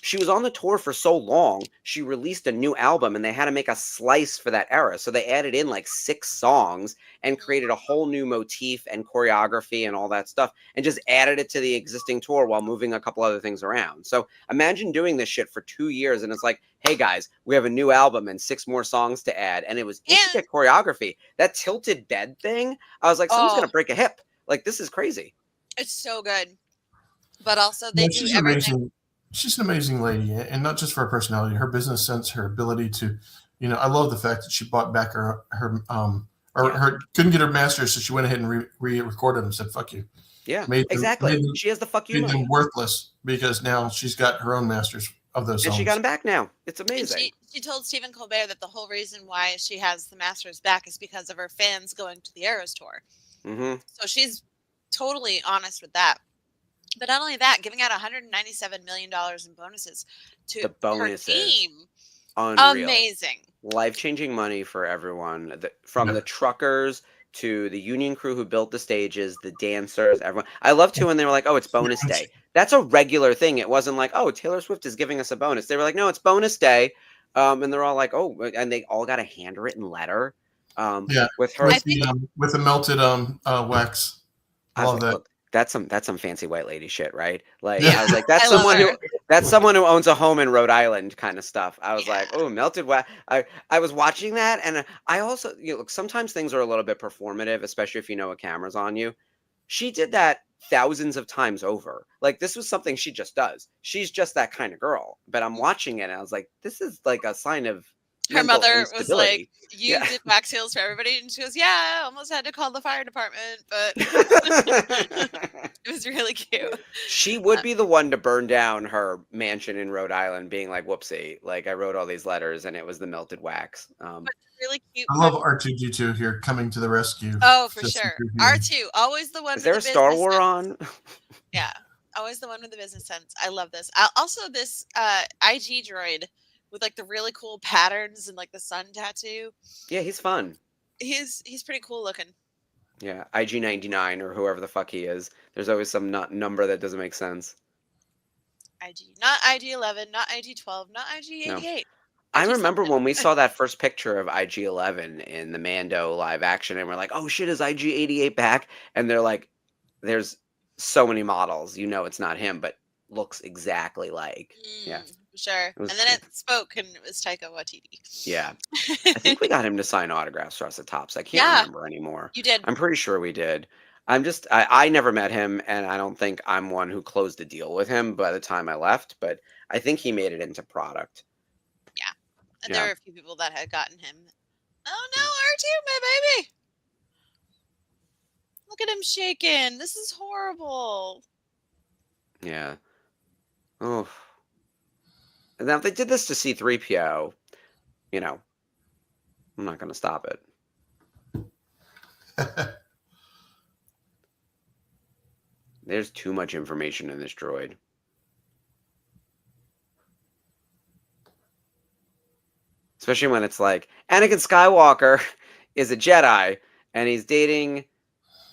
She was on the tour for so long, she released a new album and they had to make a slice for that era. So they added in like 6 songs and created a whole new motif and choreography and all that stuff and just added it to the existing tour while moving a couple other things around. So imagine doing this shit for 2 years and it's like, hey guys, we have a new album and 6 more songs to add. And it was intricate choreography. That tilted bed thing, I was like, someone's going to break a hip. Like, this is crazy. It's so good. But also they do everything. Amazing. She's an amazing lady, and not just for her personality, her business sense, her ability to, I love the fact that she bought back her couldn't get her masters, so she went ahead and re-recorded them and said, fuck you. Yeah, exactly. She has the fuck you money. Made them worthless because now she's got her own masters of those songs. And she got them back now. It's amazing. She told Stephen Colbert that the whole reason why she has the masters back is because of her fans going to the Eras Tour. So she's totally honest with that. But not only that, giving out $197 million in bonuses to her team. Unreal. Amazing. Life-changing money for everyone. From the truckers to the union crew who built the stages, the dancers, everyone. I love too when they were like, oh, it's bonus day. That's a regular thing. It wasn't like, oh, Taylor Swift is giving us a bonus. They were like, no, it's bonus day. And they're all like, oh, and they all got a handwritten letter. With her. With the melted wax. I love that. Look, that's some fancy white lady shit, right? Like I was like, that's someone who owns a home in Rhode Island kind of stuff. I was like, oh, melted wax. I was watching that, and I also, look, sometimes things are a little bit performative, especially if you know a camera's on you. She did that thousands of times over. Like, this was something she just does. She's just that kind of girl. But I'm watching it, and I was like, this is like a sign of her mother was like, you did wax seals for everybody, and she goes, yeah, I almost had to call the fire department, but it was really cute. She would be the one to burn down her mansion in Rhode Island, being like, whoopsie, like I wrote all these letters and it was the melted wax. But really cute. I love R2D2 here coming to the rescue. Oh, for sure. R2, always the one. Is there a Star Wars on? Yeah, always the one with the business sense. I love this. Also, this IG droid with like the really cool patterns and like the sun tattoo. Yeah, he's fun. He's pretty cool looking. Yeah, IG-99 or whoever the fuck he is. There's always some number that doesn't make sense. IG, not IG-11, not IG-12, not IG-88. No. I remember when we saw that first picture of IG-11 in the Mando live action, and we're like, "Oh shit, is IG-88 back?" And they're like, "There's so many models, it's not him, but looks exactly like." Yeah, sure. And then it spoke, and it was Taika Waititi. Yeah, I think we got him to sign autographs for us at Tops. I can't remember anymore. You did. I'm pretty sure we did. I never met him, and I don't think I'm one who closed the deal with him by the time I left, but I think he made it into product. Yeah. And there are a few people that had gotten him. Oh no, R2, my baby. Look at him shaking. This is horrible. Yeah. Oh. And now if they did this to C-3PO, I'm not going to stop it. There's too much information in this droid. Especially when it's like, Anakin Skywalker is a Jedi, and he's dating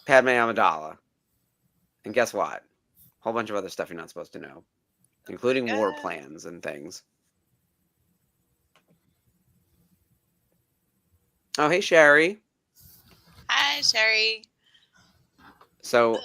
Padme Amidala. And guess what? A whole bunch of other stuff you're not supposed to know, including war plans and things. Oh, hey, Sherry. Hi, Sherry. So,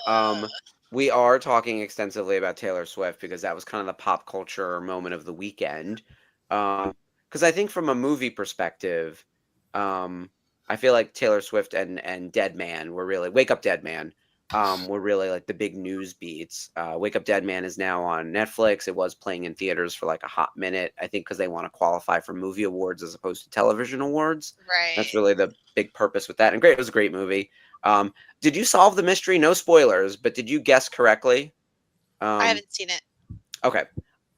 we are talking extensively about Taylor Swift because that was kind of the pop culture moment of the weekend. Because I think from a movie perspective, I feel like Taylor Swift and Dead Man were really Wake Up Dead Man were really like the big news beats. Wake Up Dead Man is now on Netflix. It was playing in theaters for like a hot minute, I think, because they want to qualify for movie awards as opposed to television awards. Right. That's really the big purpose with that. And great, it was a great movie. Did you solve the mystery? No spoilers, but did you guess correctly? I haven't seen it. Okay,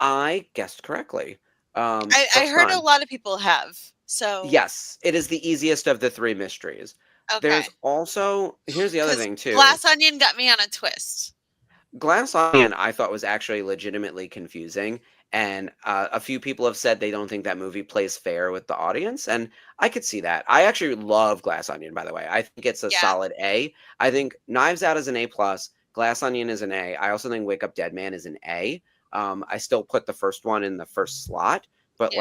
I guessed correctly. I heard a lot of people have. So yes, it is the easiest of the three mysteries. Okay. There's also here's the other thing too. Glass Onion got me on a twist. Glass Onion I thought was actually legitimately confusing, and a few people have said they don't think that movie plays fair with the audience, and I could see that. I actually love Glass Onion, by the way. I think it's a solid A. I think Knives Out is an A+, Glass Onion is an A. I also think Wake Up Dead Man is an A. I still put the first one in the first slot, but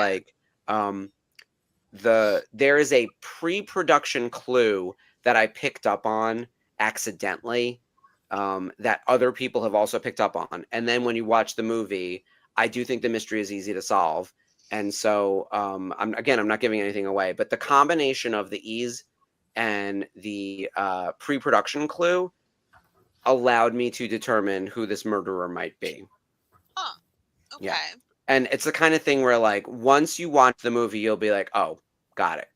there is a pre-production clue that I picked up on accidentally that other people have also picked up on. And then when you watch the movie, I do think the mystery is easy to solve. And so, I'm not giving anything away, but the combination of the ease and the pre-production clue allowed me to determine who this murderer might be. Huh. Okay. Yeah. And it's the kind of thing where, like, once you watch the movie, you'll be like, oh, got it.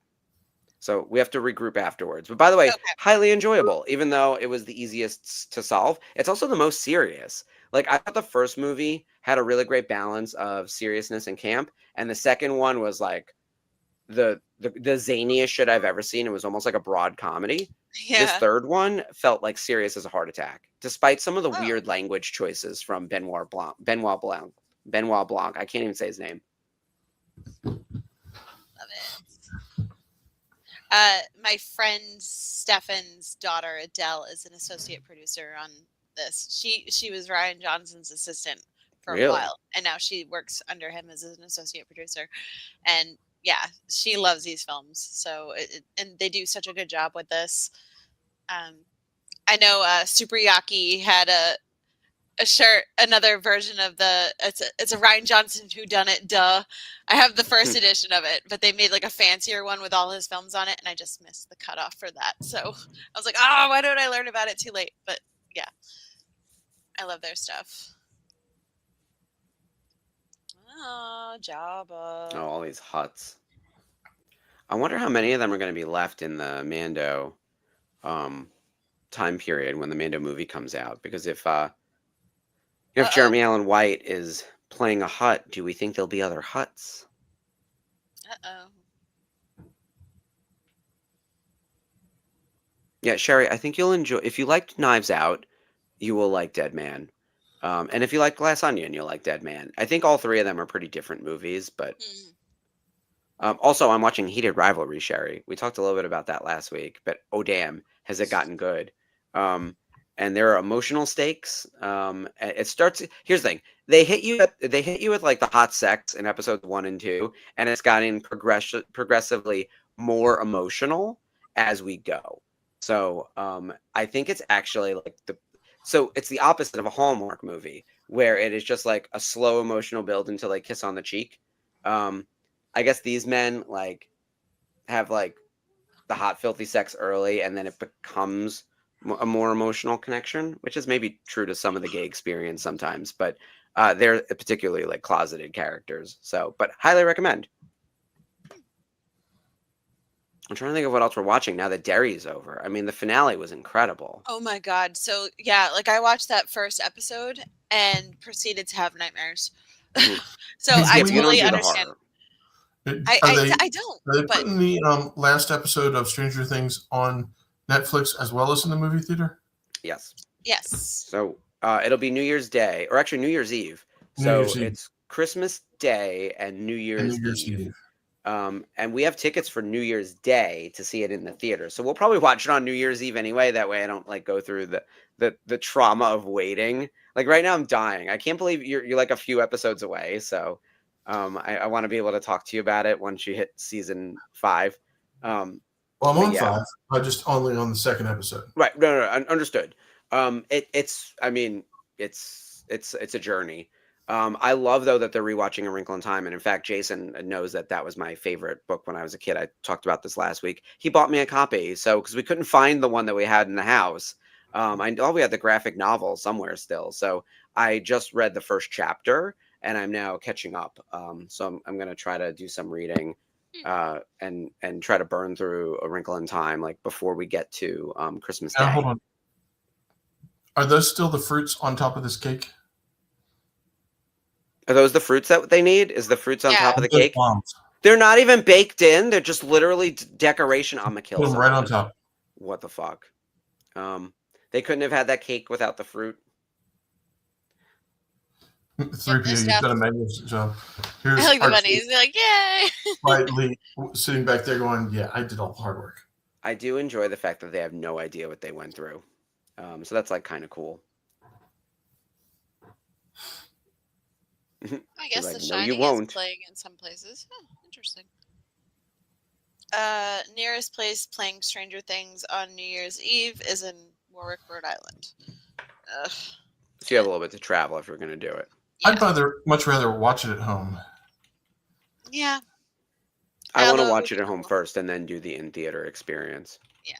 So we have to regroup afterwards. But by the way, highly enjoyable, even though it was the easiest to solve. It's also the most serious. Like, I thought the first movie had a really great balance of seriousness and camp. And the second one was like the zaniest shit I've ever seen. It was almost like a broad comedy. Yeah. This third one felt like serious as a heart attack, despite some of the weird language choices from Benoit Blanc. I can't even say his name. Love it. My friend Stefan's daughter Adele is an associate producer on this. She was Ryan Johnson's assistant for a while, and now she works under him as an associate producer. And yeah, she loves these films. So and they do such a good job with this. I know Super Yaki had a shirt, another version of it's a Ryan Johnson whodunit, duh. I have the first edition of it, but they made like a fancier one with all his films on it, and I just missed the cutoff for that. So I was like, oh, why don't I learn about it too late? But yeah, I love their stuff. Oh, Jabba. Oh, all these huts. I wonder how many of them are going to be left in the Mando time period when the Mando movie comes out. Because if Jeremy Allen White is playing a hut, do we think there'll be other huts? Yeah, Sherry, I think you'll enjoy. If you liked Knives Out, you will like Dead Man. And if you like Glass Onion, you'll like Dead Man. I think all three of them are pretty different movies, but also I'm watching Heated Rivalry, Sherry. We talked a little bit about that last week, but oh damn, has it gotten good? there are emotional stakes. It starts. Here's the thing: they hit you with like the hot sex in episodes 1 and 2, and it's gotten progressively more emotional as we go. So I think it's actually like it's the opposite of a Hallmark movie where it is just like a slow emotional build until they kiss on the cheek. I guess these men like have like the hot filthy sex early, and then it becomes a more emotional connection, which is maybe true to some of the gay experience sometimes, but they're particularly like closeted characters. So, but highly recommend. I'm trying to think of what else we're watching now that Derry's over. I mean, the finale was incredible. Oh my God. So yeah, like I watched that first episode and proceeded to have nightmares. So I totally understand. I don't. Are they putting the last episode of Stranger Things on Netflix as well as in the movie theater? Yes. Yes. So it'll be New Year's Day, or actually New Year's Eve. It's Christmas Day and New Year's Eve. And we have tickets for New Year's Day to see it in the theater. So we'll probably watch it on New Year's Eve anyway. That way I don't like go through the trauma of waiting. Like right now I'm dying. I can't believe you're like a few episodes away. So I want to be able to talk to you about it once you hit season 5. Well, I'm on 5. I just only on the second episode. Right. No, understood. It's a journey. I love though that they're rewatching A Wrinkle in Time, and in fact, Jason knows that was my favorite book when I was a kid. I talked about this last week. He bought me a copy, so because we couldn't find the one that we had in the house. I know we had the graphic novel somewhere still, so I just read the first chapter, and I'm now catching up. So I'm going to try to do some reading, and try to burn through A Wrinkle in Time like before we get to Christmas Day. Hold on. Are those still the fruits on top of this cake? Are those the fruits that they need? Is the fruits on top of the cake? Bombs. They're not even baked in. They're just literally decoration. I'm gonna kill them right on top. What the fuck? They couldn't have had that cake without the fruit. 3PO, you've done a magnificent job. Here's I like the bunnies. They're like, yay! Quietly sitting back there going, yeah, I did all the hard work. I do enjoy the fact that they have no idea what they went through. So that's like kind of cool. I guess like, The Shining is playing in some places. Interesting. Nearest place playing Stranger Things on New Year's Eve is in Warwick, Rhode Island. So you have a little bit to travel if you're going to do it. Yeah. I'd much rather watch it at home. Yeah. I want to watch it at home first and then do the in-theater experience. Yeah.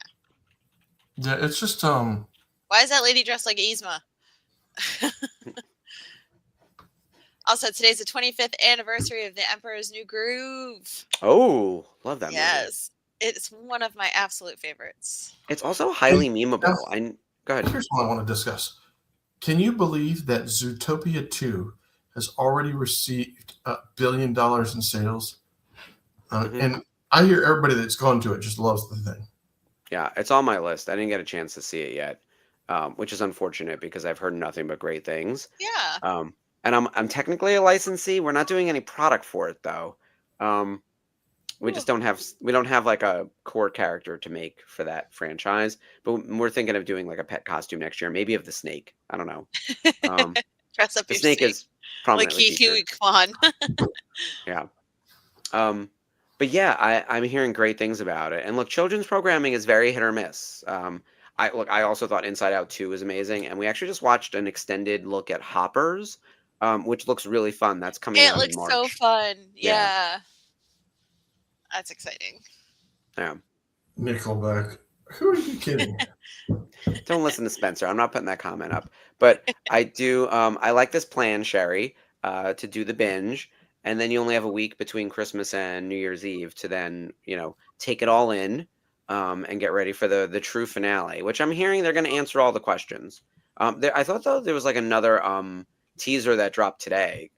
Yeah, it's just Why is that lady dressed like Yzma? Also, today's the 25th anniversary of The Emperor's New Groove. Oh, love that movie. Yes. It's one of my absolute favorites. It's also highly memeable. Go ahead. Here's what I want to discuss. Can you believe that Zootopia 2 has already received $1 billion in sales? And I hear everybody that's gone to it just loves the thing. Yeah, it's on my list. I didn't get a chance to see it yet, which is unfortunate because I've heard nothing but great things. Yeah. And I'm technically a licensee. We're not doing any product for it though. We just don't have like a core character to make for that franchise. But we're thinking of doing like a pet costume next year, maybe of the snake. I don't know. Dress up the your snake is prominently like Huey Kwan. Yeah. But yeah, I'm hearing great things about it. And look, children's programming is very hit or miss. I also thought Inside Out 2 was amazing, and we actually just watched an extended look at Hoppers, which looks really fun. That's coming out in March. It looks so fun. Yeah. That's exciting. Yeah. Nickelback. Who are you kidding? Don't listen to Spencer. I'm not putting that comment up. But I do I like this plan, Sherry, to do the binge. And then you only have a week between Christmas and New Year's Eve to then, take it all in and get ready for the true finale, which I'm hearing they're going to answer all the questions. I thought, though, there was like another teaser that dropped today.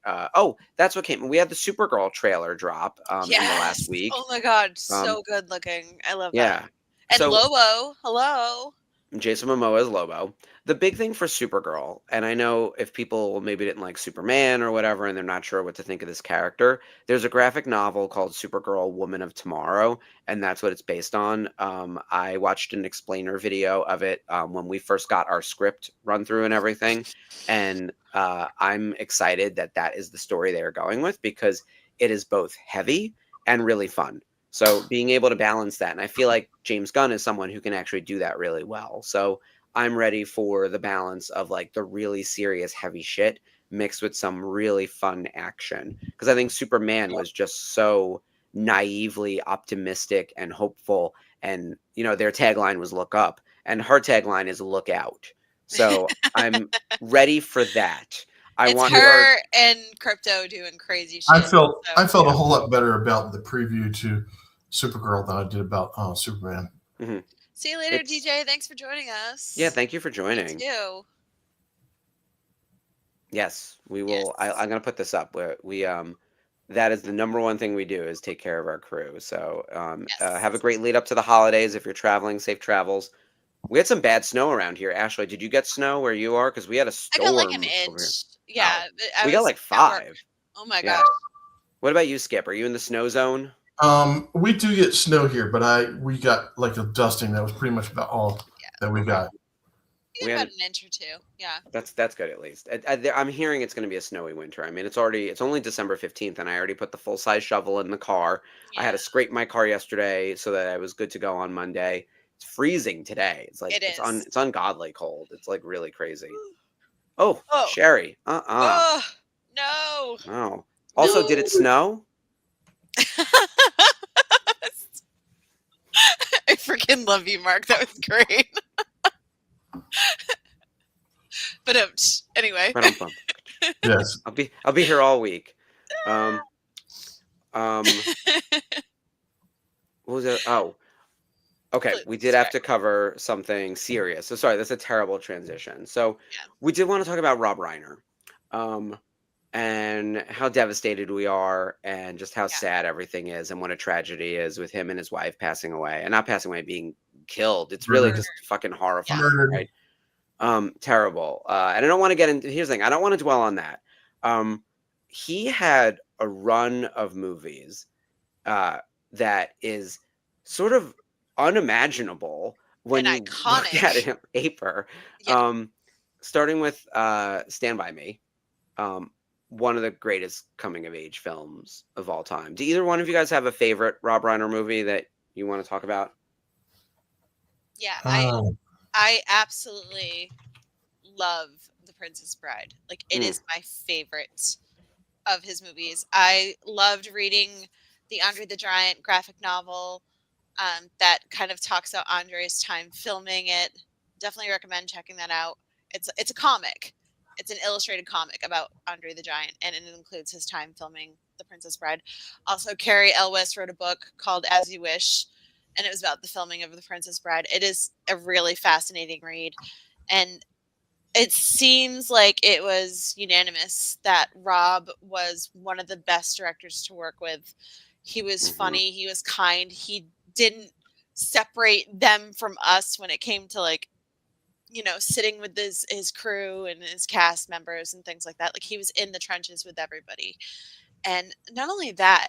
That's what came. We had the Supergirl trailer drop in the last week. Oh, my God. So good looking. I love that. Yeah. And Lobo. Hello. Jason Momoa as Lobo. The big thing for Supergirl, and I know if people maybe didn't like Superman or whatever, and they're not sure what to think of this character, there's a graphic novel called Supergirl Woman of Tomorrow, and that's what it's based on. I watched an explainer video of it when we first got our script run through and everything, and I'm excited that that is the story they are going with because it is both heavy and really fun. So being able to balance that, and I feel like James Gunn is someone who can actually do that really well. So I'm ready for the balance of like the really serious heavy shit mixed with some really fun action. Because I think Superman was just so naively optimistic and hopeful. And, you know, their tagline was look up, and her tagline is look out. So I'm ready for that. It's her and Crypto doing crazy shit. I felt a whole lot better about the preview to Supergirl than I did about Superman. Mm-hmm. See you later, DJ. Thanks for joining us. Yeah, thank you for joining. You too. Yes, we will. Yes. I'm going to put this up. We that is the number one thing we do is take care of our crew. So have a great lead up to the holidays. If you're traveling, safe travels. We had some bad snow around here. Ashley, did you get snow where you are? Because we had a storm. I got like an inch. Yeah. Oh. We got like 5. Oh my gosh. What about you, Skip? Are you in the snow zone? We do get snow here, but we got like a dusting. That was pretty much about all that we got. We had about an inch or 2. Yeah. That's good at least. I'm hearing it's going to be a snowy winter. I mean, it's only December 15th, and I already put the full size shovel in the car. Yeah. I had to scrape my car yesterday so that I was good to go on Monday. It's freezing today. It's like it's ungodly cold. It's like really crazy. Oh. Sherry. Oh, no. Oh. Also, did it snow? I freaking love you, Mark. That was great. But anyway. Yes. I'll be here all week. What was it? Oh. Okay, we did have to cover something serious. So sorry, that's a terrible transition. So we did want to talk about Rob Reiner, and how devastated we are, and just how sad everything is, and what a tragedy is with him and his wife passing away, and not passing away, being killed. It's really just fucking horrifying, right? Terrible. And I don't want to get into. Here's the thing: I don't want to dwell on that. He had a run of movies that is sort of unimaginable when you look at it on paper. Starting with Stand By Me, one of the greatest coming of age films of all time. Do either one of you guys have a favorite Rob Reiner movie that you want to talk about? Yeah, I absolutely love The Princess Bride. Like, it is my favorite of his movies. I loved reading the Andre the Giant graphic novel. That kind of talks about Andre's time filming it. Definitely recommend checking that out. It's a comic. It's an illustrated comic about Andre the Giant, and it includes his time filming The Princess Bride. Also, Carrie Elwes wrote a book called As You Wish, and it was about the filming of The Princess Bride. It is a really fascinating read, and it seems like it was unanimous that Rob was one of the best directors to work with. He was funny. He was kind. He didn't separate them from us when it came to, like, you know, sitting with his crew and his cast members and things like that. Like, he was in the trenches with everybody. And not only that,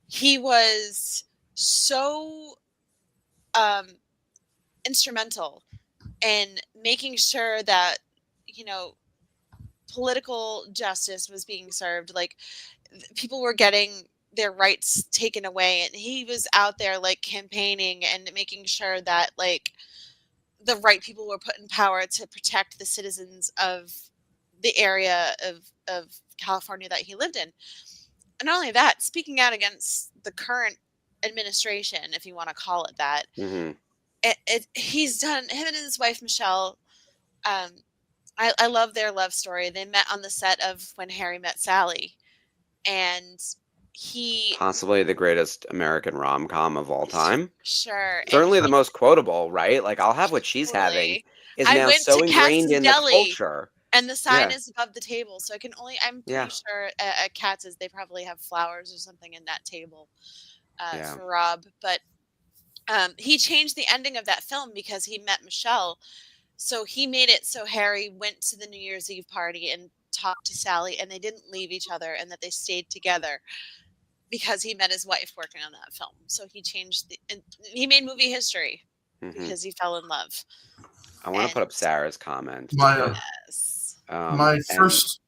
he was so instrumental in making sure that, you know, political justice was being served. Like, people were getting their rights taken away, and he was out there like campaigning and making sure that, like, the right people were put in power to protect the citizens of the area of California that he lived in. And not only that, speaking out against the current administration, if you want to call it that. He's done, him and his wife Michelle, I love their love story. They met on the set of When Harry Met Sally, and possibly the greatest American rom-com of all time. Sure. Certainly the most quotable, right? Like, I'll Have What She's Having is now so ingrained in the culture. And the sign is above the table. So I'm pretty sure at Katz's, they probably have flowers or something in that table for Rob. But he changed the ending of that film because he met Michelle. So he made it so Harry went to the New Year's Eve party and talked to Sally, and they didn't leave each other, and that they stayed together because he met his wife working on that film. So he changed he made movie history because he fell in love. I want to put up Sarah's comment. My first,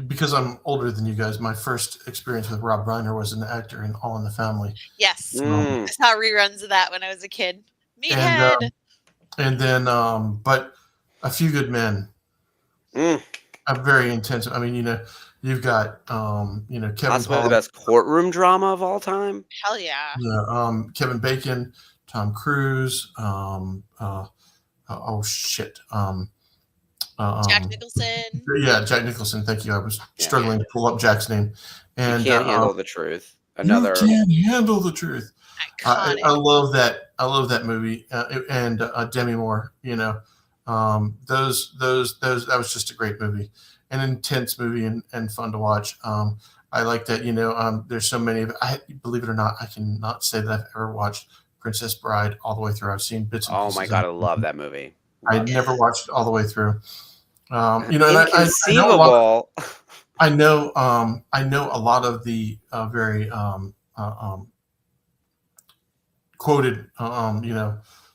because I'm older than you guys, my first experience with Rob Reiner was an actor in All in the Family. Yes. I saw reruns of that when I was a kid. Meathead. And then, but A Few Good Men. A very intense. I mean, you've got, Kevin possibly the best courtroom drama of all time. Hell yeah. Yeah. Kevin Bacon, Tom Cruise. Jack Nicholson. Yeah, Jack Nicholson. Thank you. I was struggling to pull up Jack's name. And You Can't Handle the Truth. You Can't Handle the Truth. I love that. I love that movie. And Demi Moore. That was just a great movie, an intense movie, and fun to watch. I like that. There's so many of it. Believe it or not, I cannot say that I've ever watched Princess Bride all the way through. I've seen bits and pieces. Oh my God, I love that movie. I never watched it all the way through. Inconceivable. I know a lot of the very quoted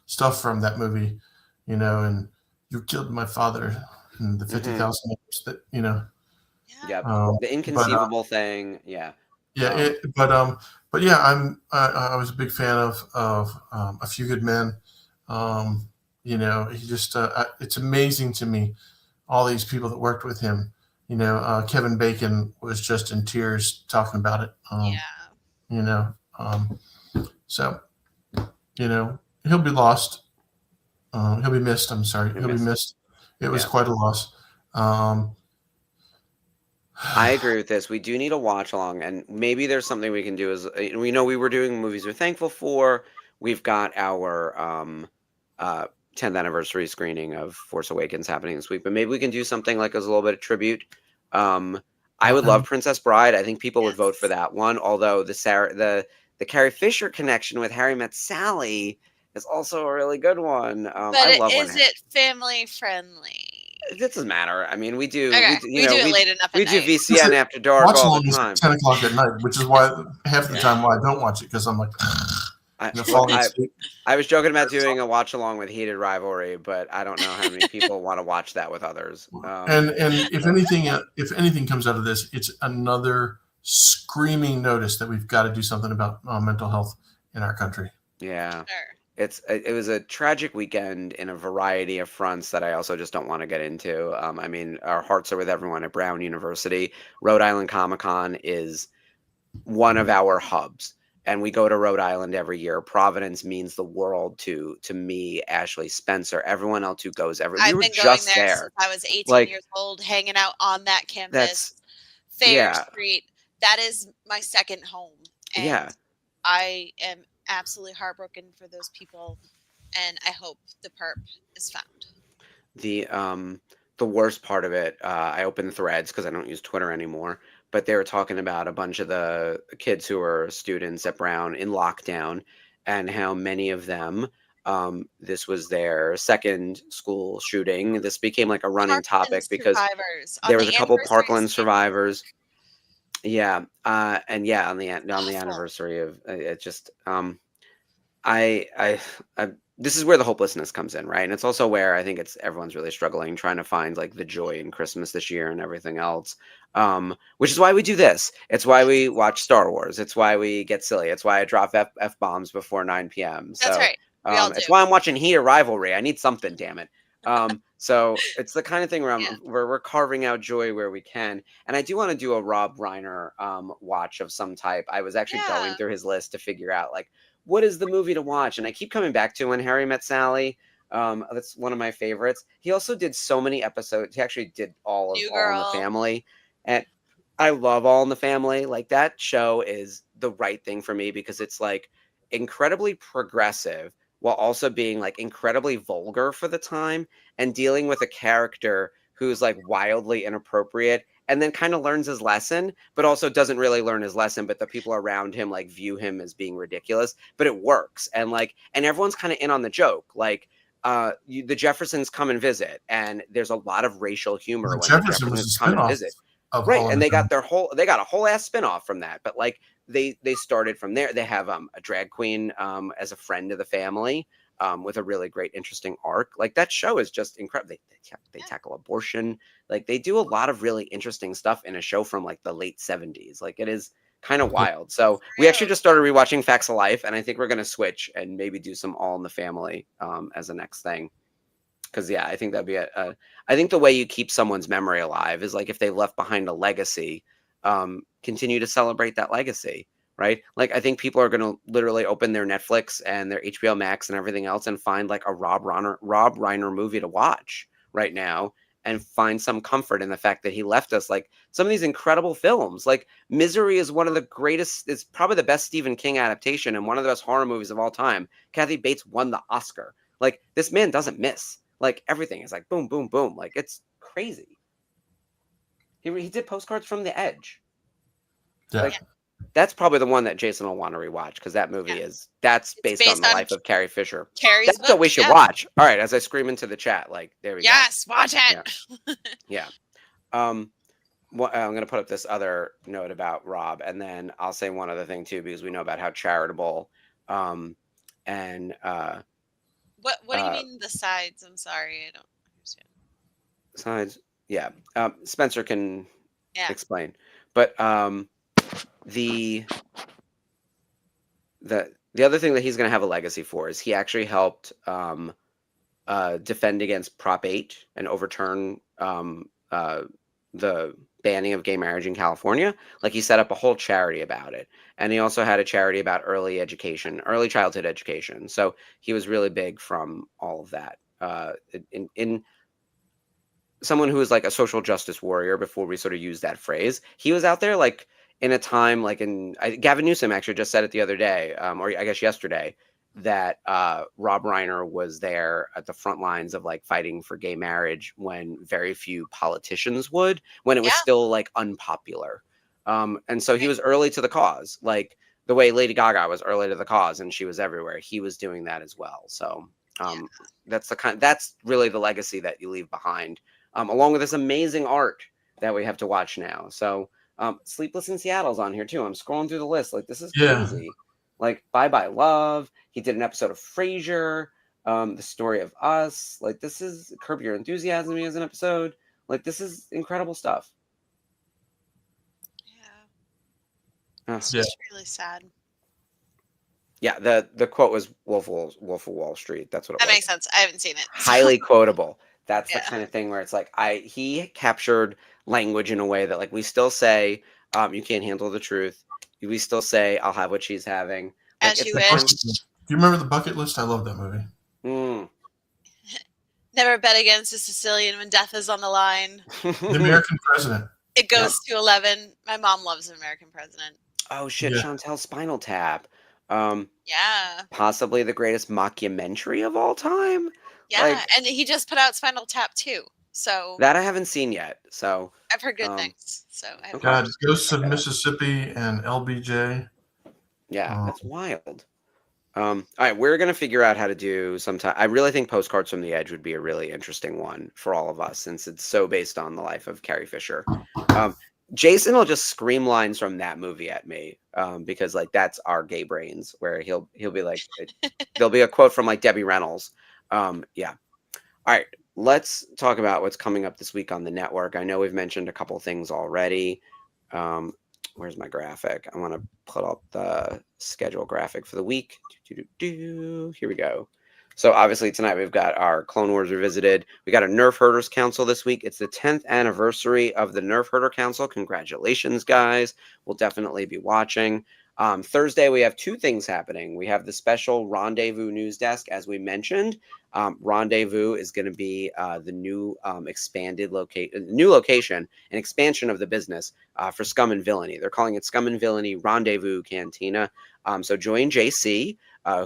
stuff from that movie, and you killed my father and the 50,000 acres that Yeah, the inconceivable thing. Yeah. Yeah, but yeah, I was a big fan of A Few Good Men. He just it's amazing to me, all these people that worked with him. Kevin Bacon was just in tears talking about it. So he'll be lost. He'll be missed. I'm sorry, he'll be missed. It was quite a loss. I agree with this. We do need a watch along, and maybe there's something we can do. We were doing movies we're thankful for. We've got our 10th anniversary screening of Force Awakens happening this week, but maybe we can do something like as a little bit of tribute. I would love Princess Bride. I think people would vote for that one. Although the Carrie Fisher connection with Harry Met Sally is also a really good one. But is it family friendly? It doesn't matter. I mean, we do. Okay. We do it late enough. We do VCN after dark all the time. 10 o'clock at night, which is why half the time why I don't watch it, because I'm like. I was joking about doing a watch along with Heated Rivalry, but I don't know how many people want to watch that with others. And if anything comes out of this, it's another screaming notice that we've got to do something about mental health in our country. Yeah. Sure. It was a tragic weekend in a variety of fronts that I also just don't want to get into. I mean, our hearts are with everyone at Brown University. Rhode Island Comic-Con is one of our hubs, and we go to Rhode Island every year. Providence means the world to me, Ashley, Spencer, everyone else who goes every. I've been going there since I was 18 years old, hanging out on that campus, Fair Street. That is my second home. And I am absolutely heartbroken for those people, and I hope the perp is found. The worst part of it, I opened Threads because I don't use Twitter anymore, but they were talking about a bunch of the kids who were students at Brown in lockdown, and how many of them, this was their second school shooting. This became like a running topic because there was a couple Parkland survivors. Yeah, and on the anniversary of it, just I this is where the hopelessness comes in, right? And it's also where I think everyone's really struggling, trying to find like the joy in Christmas this year and everything else. Which is why we do this. It's why we watch Star Wars. It's why we get silly. It's why I drop F bombs before 9 p.m. So, that's right. It's why I'm watching Heated Rivalry. I need something, damn it. So it's the kind of thing where we're carving out joy where we can. And I do want to do a Rob Reiner watch of some type. I was actually going through his list to figure out like what is the movie to watch, and I keep coming back to When Harry Met Sally. That's one of my favorites. He also did so many episodes. He actually did all of All in the Family, and I love All in the Family. Like that show is the right thing for me because it's like incredibly progressive while also being like incredibly vulgar for the time and dealing with a character who's like wildly inappropriate and then kind of learns his lesson, but also doesn't really learn his lesson, but the people around him like view him as being ridiculous, but it works. And everyone's kind of in on the joke. Like the Jeffersons come and visit, and there's a lot of racial humor when the Jeffersons come and visit. Right, and they got a whole ass spinoff from that. But like they started from there. They have a drag queen as a friend of the family with a really great, interesting arc. Like that show is just incredible. They tackle abortion. Like they do a lot of really interesting stuff in a show from like the late 70s. Like it is kind of wild. So we actually just started rewatching Facts of Life, and I think we're gonna switch and maybe do some All in the Family as the next thing. Because I think that'd be I think the way you keep someone's memory alive is like if they left behind a legacy, continue to celebrate that legacy, right? Like I think people are going to literally open their Netflix and their HBO Max and everything else and find like a Rob Reiner movie to watch right now and find some comfort in the fact that he left us like some of these incredible films. Like Misery is one of the greatest, it's probably the best Stephen King adaptation and one of the best horror movies of all time. Kathy Bates won the Oscar. Like this man doesn't miss. Like everything is like boom, boom, boom. Like it's crazy. He did Postcards from the Edge. Yeah. Like, that's probably the one that Jason will want to rewatch because that movie that's based on the life of Carrie Fisher. Carrie's that's what we should watch. All right, as I scream into the chat, like there we go. Yes, watch it. Yeah. I'm gonna put up this other note about Rob, and then I'll say one other thing too because we know about how charitable and What do you mean the sides? I'm sorry, I don't understand. Sides, yeah. Spencer can explain, but the other thing that he's going to have a legacy for is he actually helped defend against Prop 8 and overturn the banning of gay marriage in California. Like he set up a whole charity about it. And he also had a charity about early childhood education. So he was really big from all of that. In someone who was like a social justice warrior before we sort of use that phrase, he was out there like in a time like Gavin Newsom actually just said it the other day, or I guess yesterday, that Rob Reiner was there at the front lines of like fighting for gay marriage when very few politicians would, when it was still like unpopular. And so he was early to the cause, like the way Lady Gaga was early to the cause and she was everywhere. He was doing that as well. So that's really the legacy that you leave behind, along with this amazing art that we have to watch now. So Sleepless in Seattle's on here too. I'm scrolling through the list. Like this is crazy. Like Bye Bye Love. He did an episode of Frasier, The Story of Us. Like this is Curb Your Enthusiasm. He has an episode. Like this is incredible stuff. Yeah. It's just really sad. Yeah, the quote was Wolf of Wall Street. That's what it was. That makes sense. I haven't seen it. Highly quotable. That's the kind of thing where it's like he captured language in a way that like we still say, you can't handle the truth. We still say, I'll have what she's having. Like, As you wish. Do you remember The Bucket List? I love that movie. Never bet against a Sicilian when death is on the line. The American President. It goes to 11. My mom loves An American President. Oh shit, Chantel Spinal Tap. Possibly the greatest mockumentary of all time. Yeah, and he just put out Spinal Tap 2. So that I haven't seen yet. So I've heard good things. So Ghosts of Mississippi and LBJ. Yeah, that's wild. All right, we're gonna figure out how to do sometime. I really think Postcards from the Edge would be a really interesting one for all of us since it's so based on the life of Carrie Fisher. Jason will just scream lines from that movie at me because like that's our gay brains where he'll be like there'll be a quote from like Debbie Reynolds. All right, let's talk about what's coming up this week on the network. I know we've mentioned a couple things already. Where's my graphic? I want to put up the schedule graphic for the week. Here we go. So obviously tonight we've got our Clone Wars Revisited. We got a Nerf Herders Council this week. It's the 10th anniversary of the Nerf Herder Council. Congratulations, guys. We'll definitely be watching. Thursday, we have two things happening. We have the special Rendezvous news desk, as we mentioned. Rendezvous is going to be the new expanded location, an expansion of the business for Scum and Villainy. They're calling it Scum and Villainy Rendezvous Cantina. So join JC,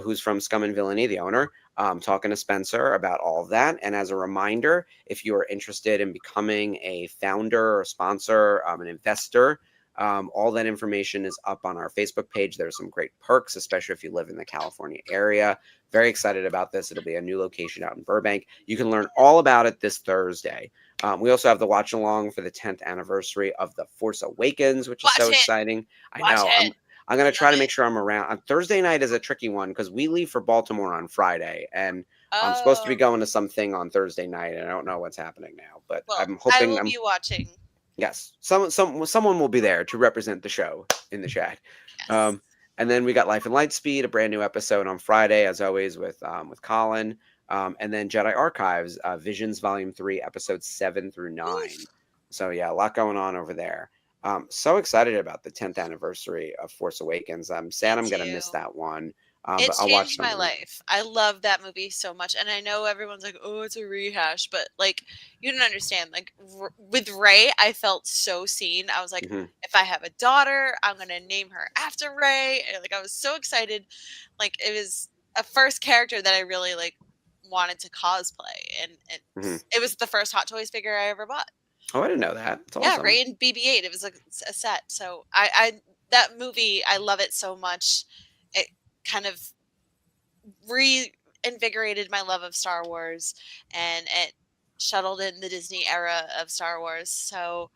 who's from Scum and Villainy, the owner, talking to Spencer about all of that. And as a reminder, if you are interested in becoming a founder or sponsor, an investor, all that information is up on our Facebook page. There's some great perks, especially if you live in the California area. Very excited about this. It'll be a new location out in Burbank. You can learn all about it this Thursday. We also have the watch along for the 10th anniversary of The Force Awakens, which is so exciting. I know. I'm going to try to make sure I'm around. On Thursday night is a tricky one because we leave for Baltimore on Friday, and I'm supposed to be going to something on Thursday night, and I don't know what's happening now. But I'm hoping I will be watching. Yes, someone will be there to represent the show in the chat. Yes. And then we got Life and Lightspeed, a brand new episode on Friday, as always with Colin. And then Jedi Archives, Visions Volume 3, Episodes 7 through 9. Oof. So yeah, a lot going on over there. So excited about the 10th anniversary of Force Awakens. I'm sad I'm going to miss that one. It changed my life. I love that movie so much. And I know everyone's like, oh, it's a rehash. But, like, you don't understand. Like, with Rey, I felt so seen. I was like, if I have a daughter, I'm going to name her after Rey. And, like, I was so excited. Like, it was a first character that I really, like, wanted to cosplay. And it was the first Hot Toys figure I ever bought. Oh, I didn't know that. It's yeah, awesome. Rey in BB-8. It was like a set. So I that movie, I love it so much. It kind of reinvigorated my love of Star Wars, and it shuttled in the Disney era of Star Wars. So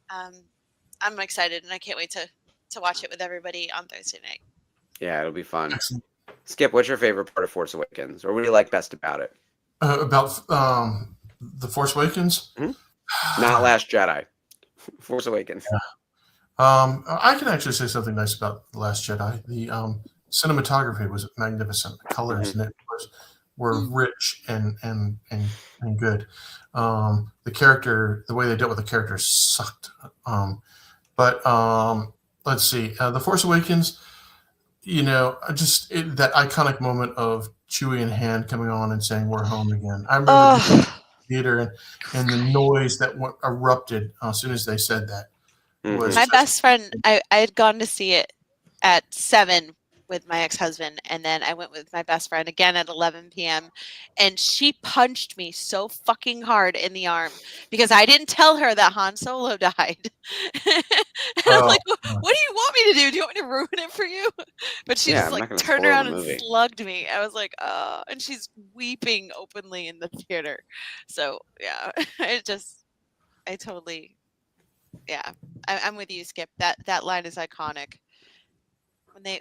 I'm excited, and I can't wait to watch it with everybody on Thursday night. Yeah, it'll be fun. Skip, what's your favorite part of Force Awakens, or what do you like best about it? About the Force Awakens? Not Last Jedi. Force Awakens. Yeah. I can actually say something nice about The Last Jedi. The cinematography was magnificent. The colors in it were rich and good. The way they dealt with the characters sucked. But let's see. The Force Awakens, that iconic moment of Chewie and Han coming on and saying, "We're home again." I remember the theater and the noise that erupted as soon as they said that. My best friend, I had gone to see it at 7 with my ex-husband, and then I went with my best friend again at 11 p.m. and she punched me so fucking hard in the arm because I didn't tell her that Han Solo died. I'm like, what do you want me to do? Do you want me to ruin it for you? But she just like turned around and slugged me. I was like, oh, and she's weeping openly in the theater. So yeah, I'm with you, Skip. That line is iconic.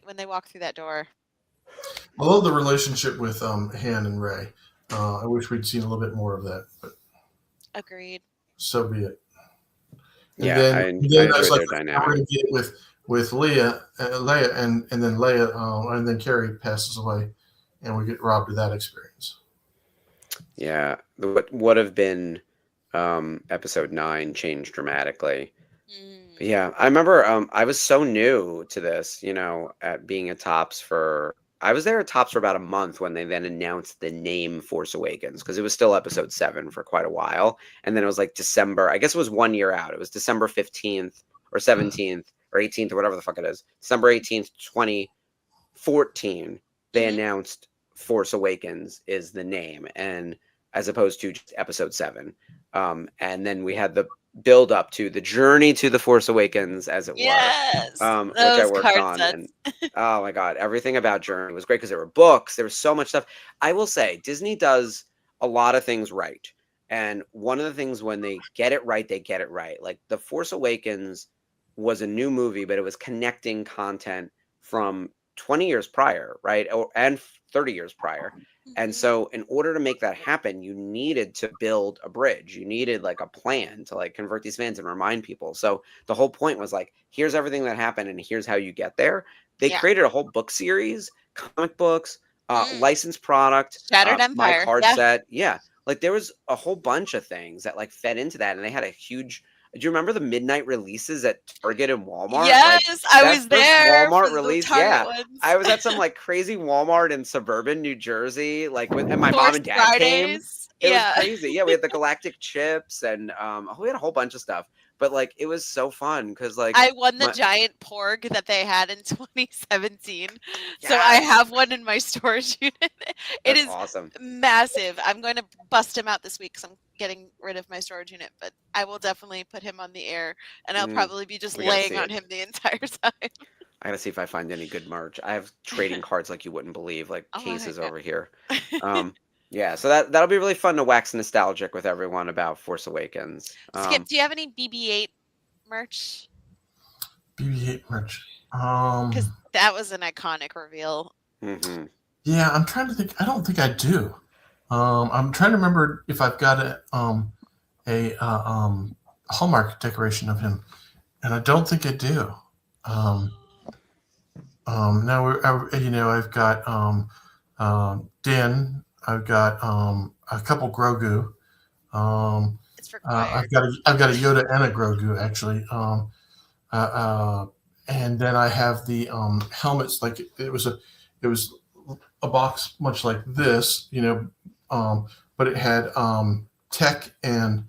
When they walk through that door. I love the relationship with Han and Rey. I wish we'd seen a little bit more of that, but agreed. So be it. And yeah, then I was like, we're going to get it with Leia, and then Leia, and then Carrie passes away, and we get robbed of that experience. Yeah, what would have been episode 9 changed dramatically. Yeah, I remember I was so new to this, at being at Topps I was there at Topps for about a month when they then announced the name Force Awakens, because it was still episode 7 for quite a while. And then it was like December, I guess it was 1 year out. It was December 15th or 17th or 18th or whatever the fuck it is. December 18th, 2014, they announced Force Awakens is the name, and as opposed to just episode 7. And then we had the build up to the journey to the Force Awakens, as it were, which I worked on. And oh my god, everything about Journey was great because there were books, there was so much stuff. I will say Disney does a lot of things right, and one of the things when they get it right, they get it right. Like the Force Awakens was a new movie, but it was connecting content from 20 years prior, right, and 30 years prior. And so in order to make that happen, you needed to build a bridge. You needed like a plan to like convert these fans and remind people. So the whole point was like, here's everything that happened and here's how you get there. They created a whole book series, comic books, licensed product, Shattered Empire, my card set. Yeah. Like there was a whole bunch of things that like fed into that. And they had a huge, do you remember the midnight releases at Target and Walmart? Yes, like, I was there. Walmart release, yeah. Ones. I was at some like crazy Walmart in suburban New Jersey, like and my mom and dad came. It was crazy. Yeah, we had the galactic chips, and we had a whole bunch of stuff. but like it was so fun because like I won the giant porg that they had in 2017. So I have one in my storage unit. It is awesome. Massive. I'm going to bust him out this week because I'm getting rid of my storage unit, but I will definitely put him on the air, and I'll probably be just laying on him the entire time. I gotta see if I find any good merch. I have trading cards like you wouldn't believe, like cases over here. Yeah, so that'll be really fun to wax nostalgic with everyone about Force Awakens. Skip, do you have any BB-8 merch? BB-8 merch. Because that was an iconic reveal. Mm-hmm. Yeah, I'm trying to think. I don't think I do. I'm trying to remember if I've got a Hallmark decoration of him, and I don't think I do. Now I've got Din. I've got a couple Grogu. It's required. I've got a Yoda and a Grogu actually. And then I have the helmets. Like it was a box much like this, but it had Tech and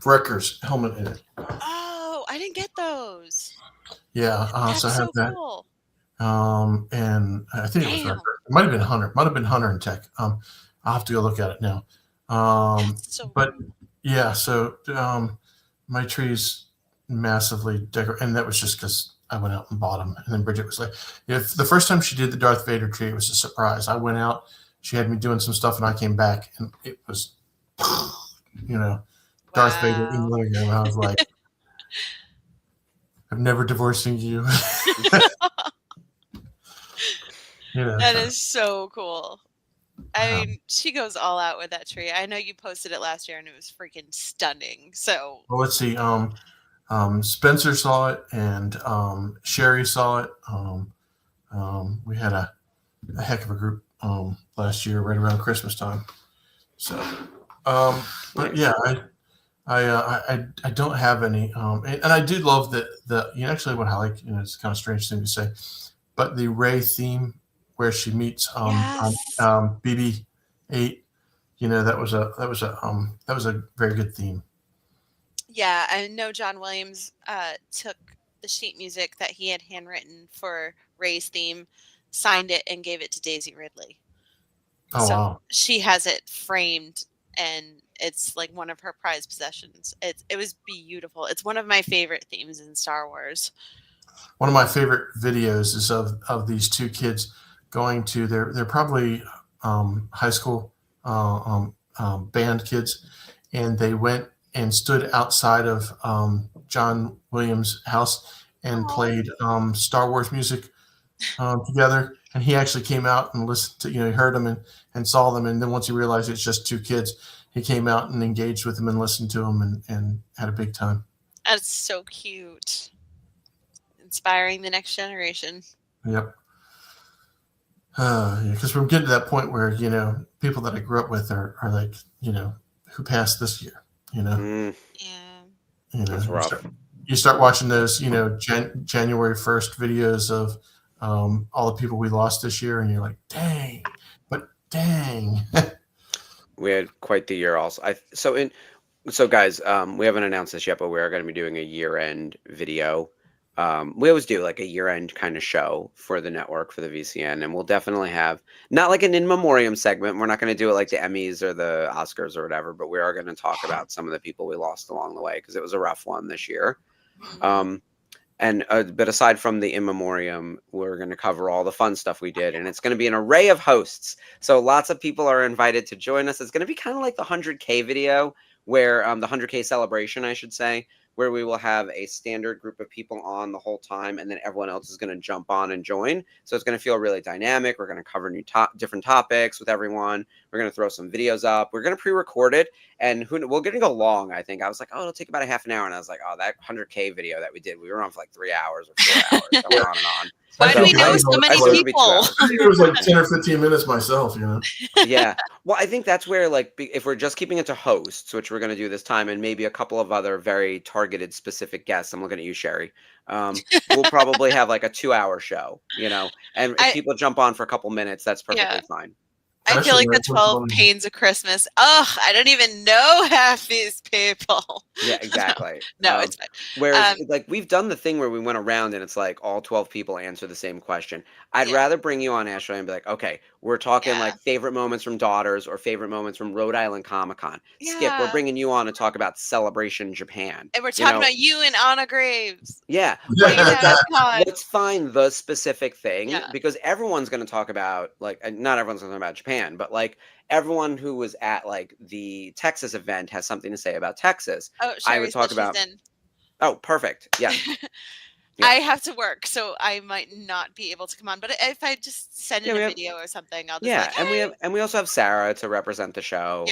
Wrecker's helmet in it. Oh, I didn't get those. Yeah, that's so I have so that. Cool. And I think it was Wrecker. It might have been Hunter. Might have been Hunter and Tech. I'll have to go look at it now. But yeah, so my tree's massively decorated, and that was just because I went out and bought them. And then Bridget was like, if the first time she did the Darth Vader tree, it was a surprise. I went out, she had me doing some stuff, and I came back, and it was, Darth Vader in living room. I was like, I'm never divorcing you. That is so cool. I mean, she goes all out with that tree. I know you posted it last year, and it was freaking stunning. So, well, let's see. Spencer saw it, and Sherry saw it. We had a heck of a group last year, right around Christmas time. So, but yeah, I don't have any, and I do love the actually what I like. It's kind of a strange thing to say, but the Rey theme where she meets BB-8. That was a very good theme. Yeah, I know John Williams took the sheet music that he had handwritten for Rey's theme, signed it, and gave it to Daisy Ridley. Oh, so wow. She has it framed, and it's like one of her prized possessions. It was beautiful. It's one of my favorite themes in Star Wars. One of my favorite videos is of these two kids going to they're probably high school band kids, and they went and stood outside of John Williams' house and played Star Wars music together. And he actually came out and listened to, he heard them and saw them. And then once he realized it's just two kids, he came out and engaged with them and listened to them and had a big time. That's so cute. Inspiring the next generation. Yep. Because we're getting to that point where, people that I grew up with are like, who passed this year, Yeah. That's rough. You start watching those, January 1st videos of all the people we lost this year, and you're like, dang. We had quite the year also. So guys, we haven't announced this yet, but we are going to be doing a year-end video. We always do like a year-end kind of show for the network, for the VCN, and we'll definitely have not like an in memoriam segment. We're not going to do it like the Emmys or the Oscars or whatever, but we are going to talk about some of the people we lost along the way because it was a rough one this year. But aside from the in memoriam, we're going to cover all the fun stuff we did, and it's going to be an array of hosts. So lots of people are invited to join us. It's going to be kind of like the 100K video, where the 100K celebration, I should say, where we will have a standard group of people on the whole time, and then everyone else is going to jump on and join. So it's going to feel really dynamic. We're going to cover different topics with everyone. We're going to throw some videos up. We're going to pre-record it, and we're going to go long, I think. I was like, it'll take about a half an hour, and I was like, that 100K video that we did, we were on for like 3 hours or 4 hours. So we're on and on. Why do we know so many people? It was like 10 or 15 minutes myself, Yeah. Well, I think that's where, like, if we're just keeping it to hosts, which we're going to do this time, and maybe a couple of other very targeted specific guests, I'm looking at you, Sherry. We'll probably have like a 2-hour show, and if people jump on for a couple minutes, that's perfectly fine. I feel like the 12 Pains of Christmas. Oh, I don't even know half these people. Yeah, exactly. No, it's fine. Whereas, like, we've done the thing where we went around and it's like all 12 people answer the same question. I'd rather bring you on, Ashley, and be like, okay, we're talking like favorite moments from Daughters or favorite moments from Rhode Island Comic Con. Skip, we're bringing you on to talk about Celebration Japan. And we're talking about you and Anna Graves. Yeah. Let's find the specific thing because everyone's going to talk about, like, not everyone's going to talk about Japan, but like everyone who was at like the Texas event has something to say about Texas. Oh, I would talk about. Oh, perfect. Yeah. I have to work, so I might not be able to come on. But if I just send in a video or something, I'll just and we also have Sarah to represent the show,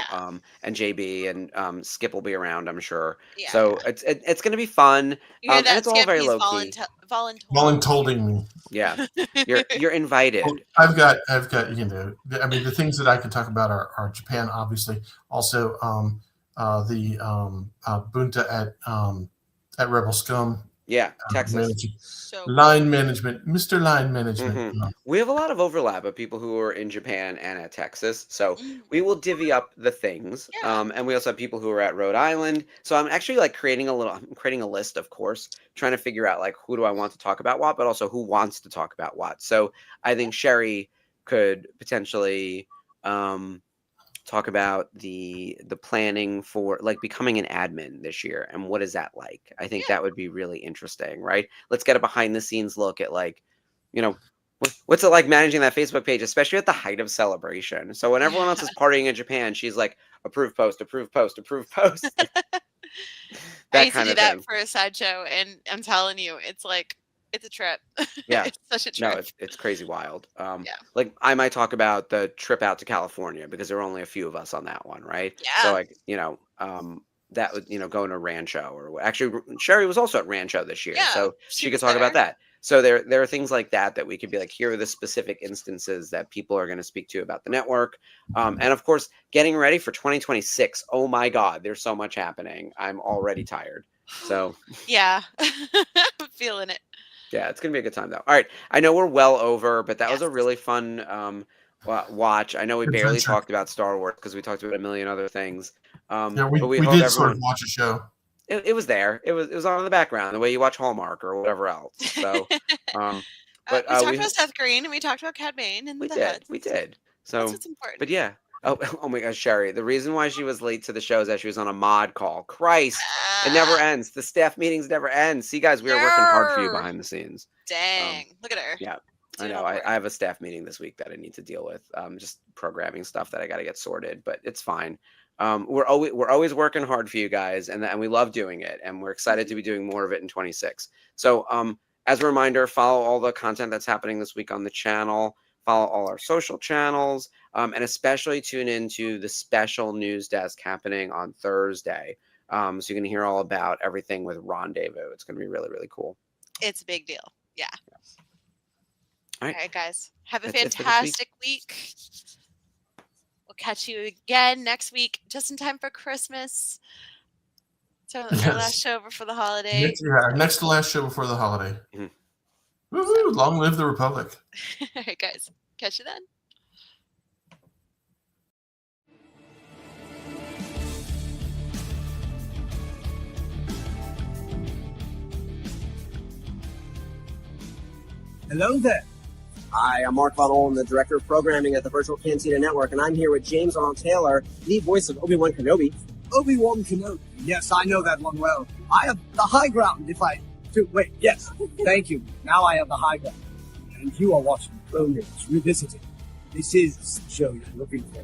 and JB and Skip will be around, I'm sure. Yeah, so it's going to be fun. You hear that, and it's all very low key. Voluntolding me. Yeah, you're invited. Well, I've got I mean the things that I can talk about are Japan, obviously. Also, the Bunta at Rebel Scum. Yeah, Texas. Line management, Mr. Line Management. Mm-hmm. We have a lot of overlap of people who are in Japan and at Texas, so we will divvy up the things. And we also have people who are at Rhode Island. So I'm actually like creating a list, of course, trying to figure out like who do I want to talk about what, but also who wants to talk about what. So I think Sherry could potentially talk about the planning for like becoming an admin this year and what is that like. I think that would be really interesting, right? Let's get a behind the scenes look at like, what's it like managing that Facebook page, especially at the height of Celebration. So when everyone else is partying in Japan, she's like, approve post, approve post, approve post. I used to do that for a sideshow, and I'm telling you, it's like, it's a trip. Yeah. It's such a trip. No, it's crazy wild. Like I might talk about the trip out to California because there were only a few of us on that one, right? Yeah. So like, that was, going to Rancho or actually Sherry was also at Rancho this year. Yeah, so she could talk about that. So there are things like that we could be like, here are the specific instances that people are going to speak to about the network. And of course, getting ready for 2026. Oh my God, there's so much happening. I'm already tired. So yeah, I'm feeling it. Yeah, it's going to be a good time, though. All right. I know we're well over, but that was a really fun watch. I know we barely talked about Star Wars because we talked about a million other things. We did sort of watch a show. It was there. It was on in the background, the way you watch Hallmark or whatever else. So, but we talked about Seth Green and we talked about Cad Bane. And we did. So, that's what's important. But yeah. Oh my gosh, Sherry. The reason why she was late to the show is that she was on a mod call. Christ, it never ends. The staff meetings never end. See, guys, we are working hard for you behind the scenes. Dang, look at her. Yeah, I know. I have a staff meeting this week that I need to deal with. Just programming stuff that I got to get sorted, but it's fine. We're always working hard for you guys, and we love doing it, and we're excited to be doing more of it in 26. So, as a reminder, follow all the content that's happening this week on the channel. Follow all our social channels, and especially tune into the special news desk happening on Thursday. So you're going to hear all about everything with Rendezvous. It's going to be really, really cool. It's a big deal. Yeah. All right, guys. Have a fantastic week. We'll catch you again next week, just in time for Christmas. So our last show before the holiday. Our next to last show before the holiday. Mm-hmm. Woohoo! Long live the Republic. All right, guys. Catch you then. Hello there. Hi, I'm Mark Von Olin, the Director of Programming at the Virtual Cantina Network, and I'm here with James Arnold Taylor, the voice of Obi-Wan Kenobi. Obi-Wan Kenobi. Yes, I know that one well. I have the high ground if I... Wait, yes. Thank you. Now I have the high ground. And you are watching Clone Wars Revisited. This is the show you're looking for.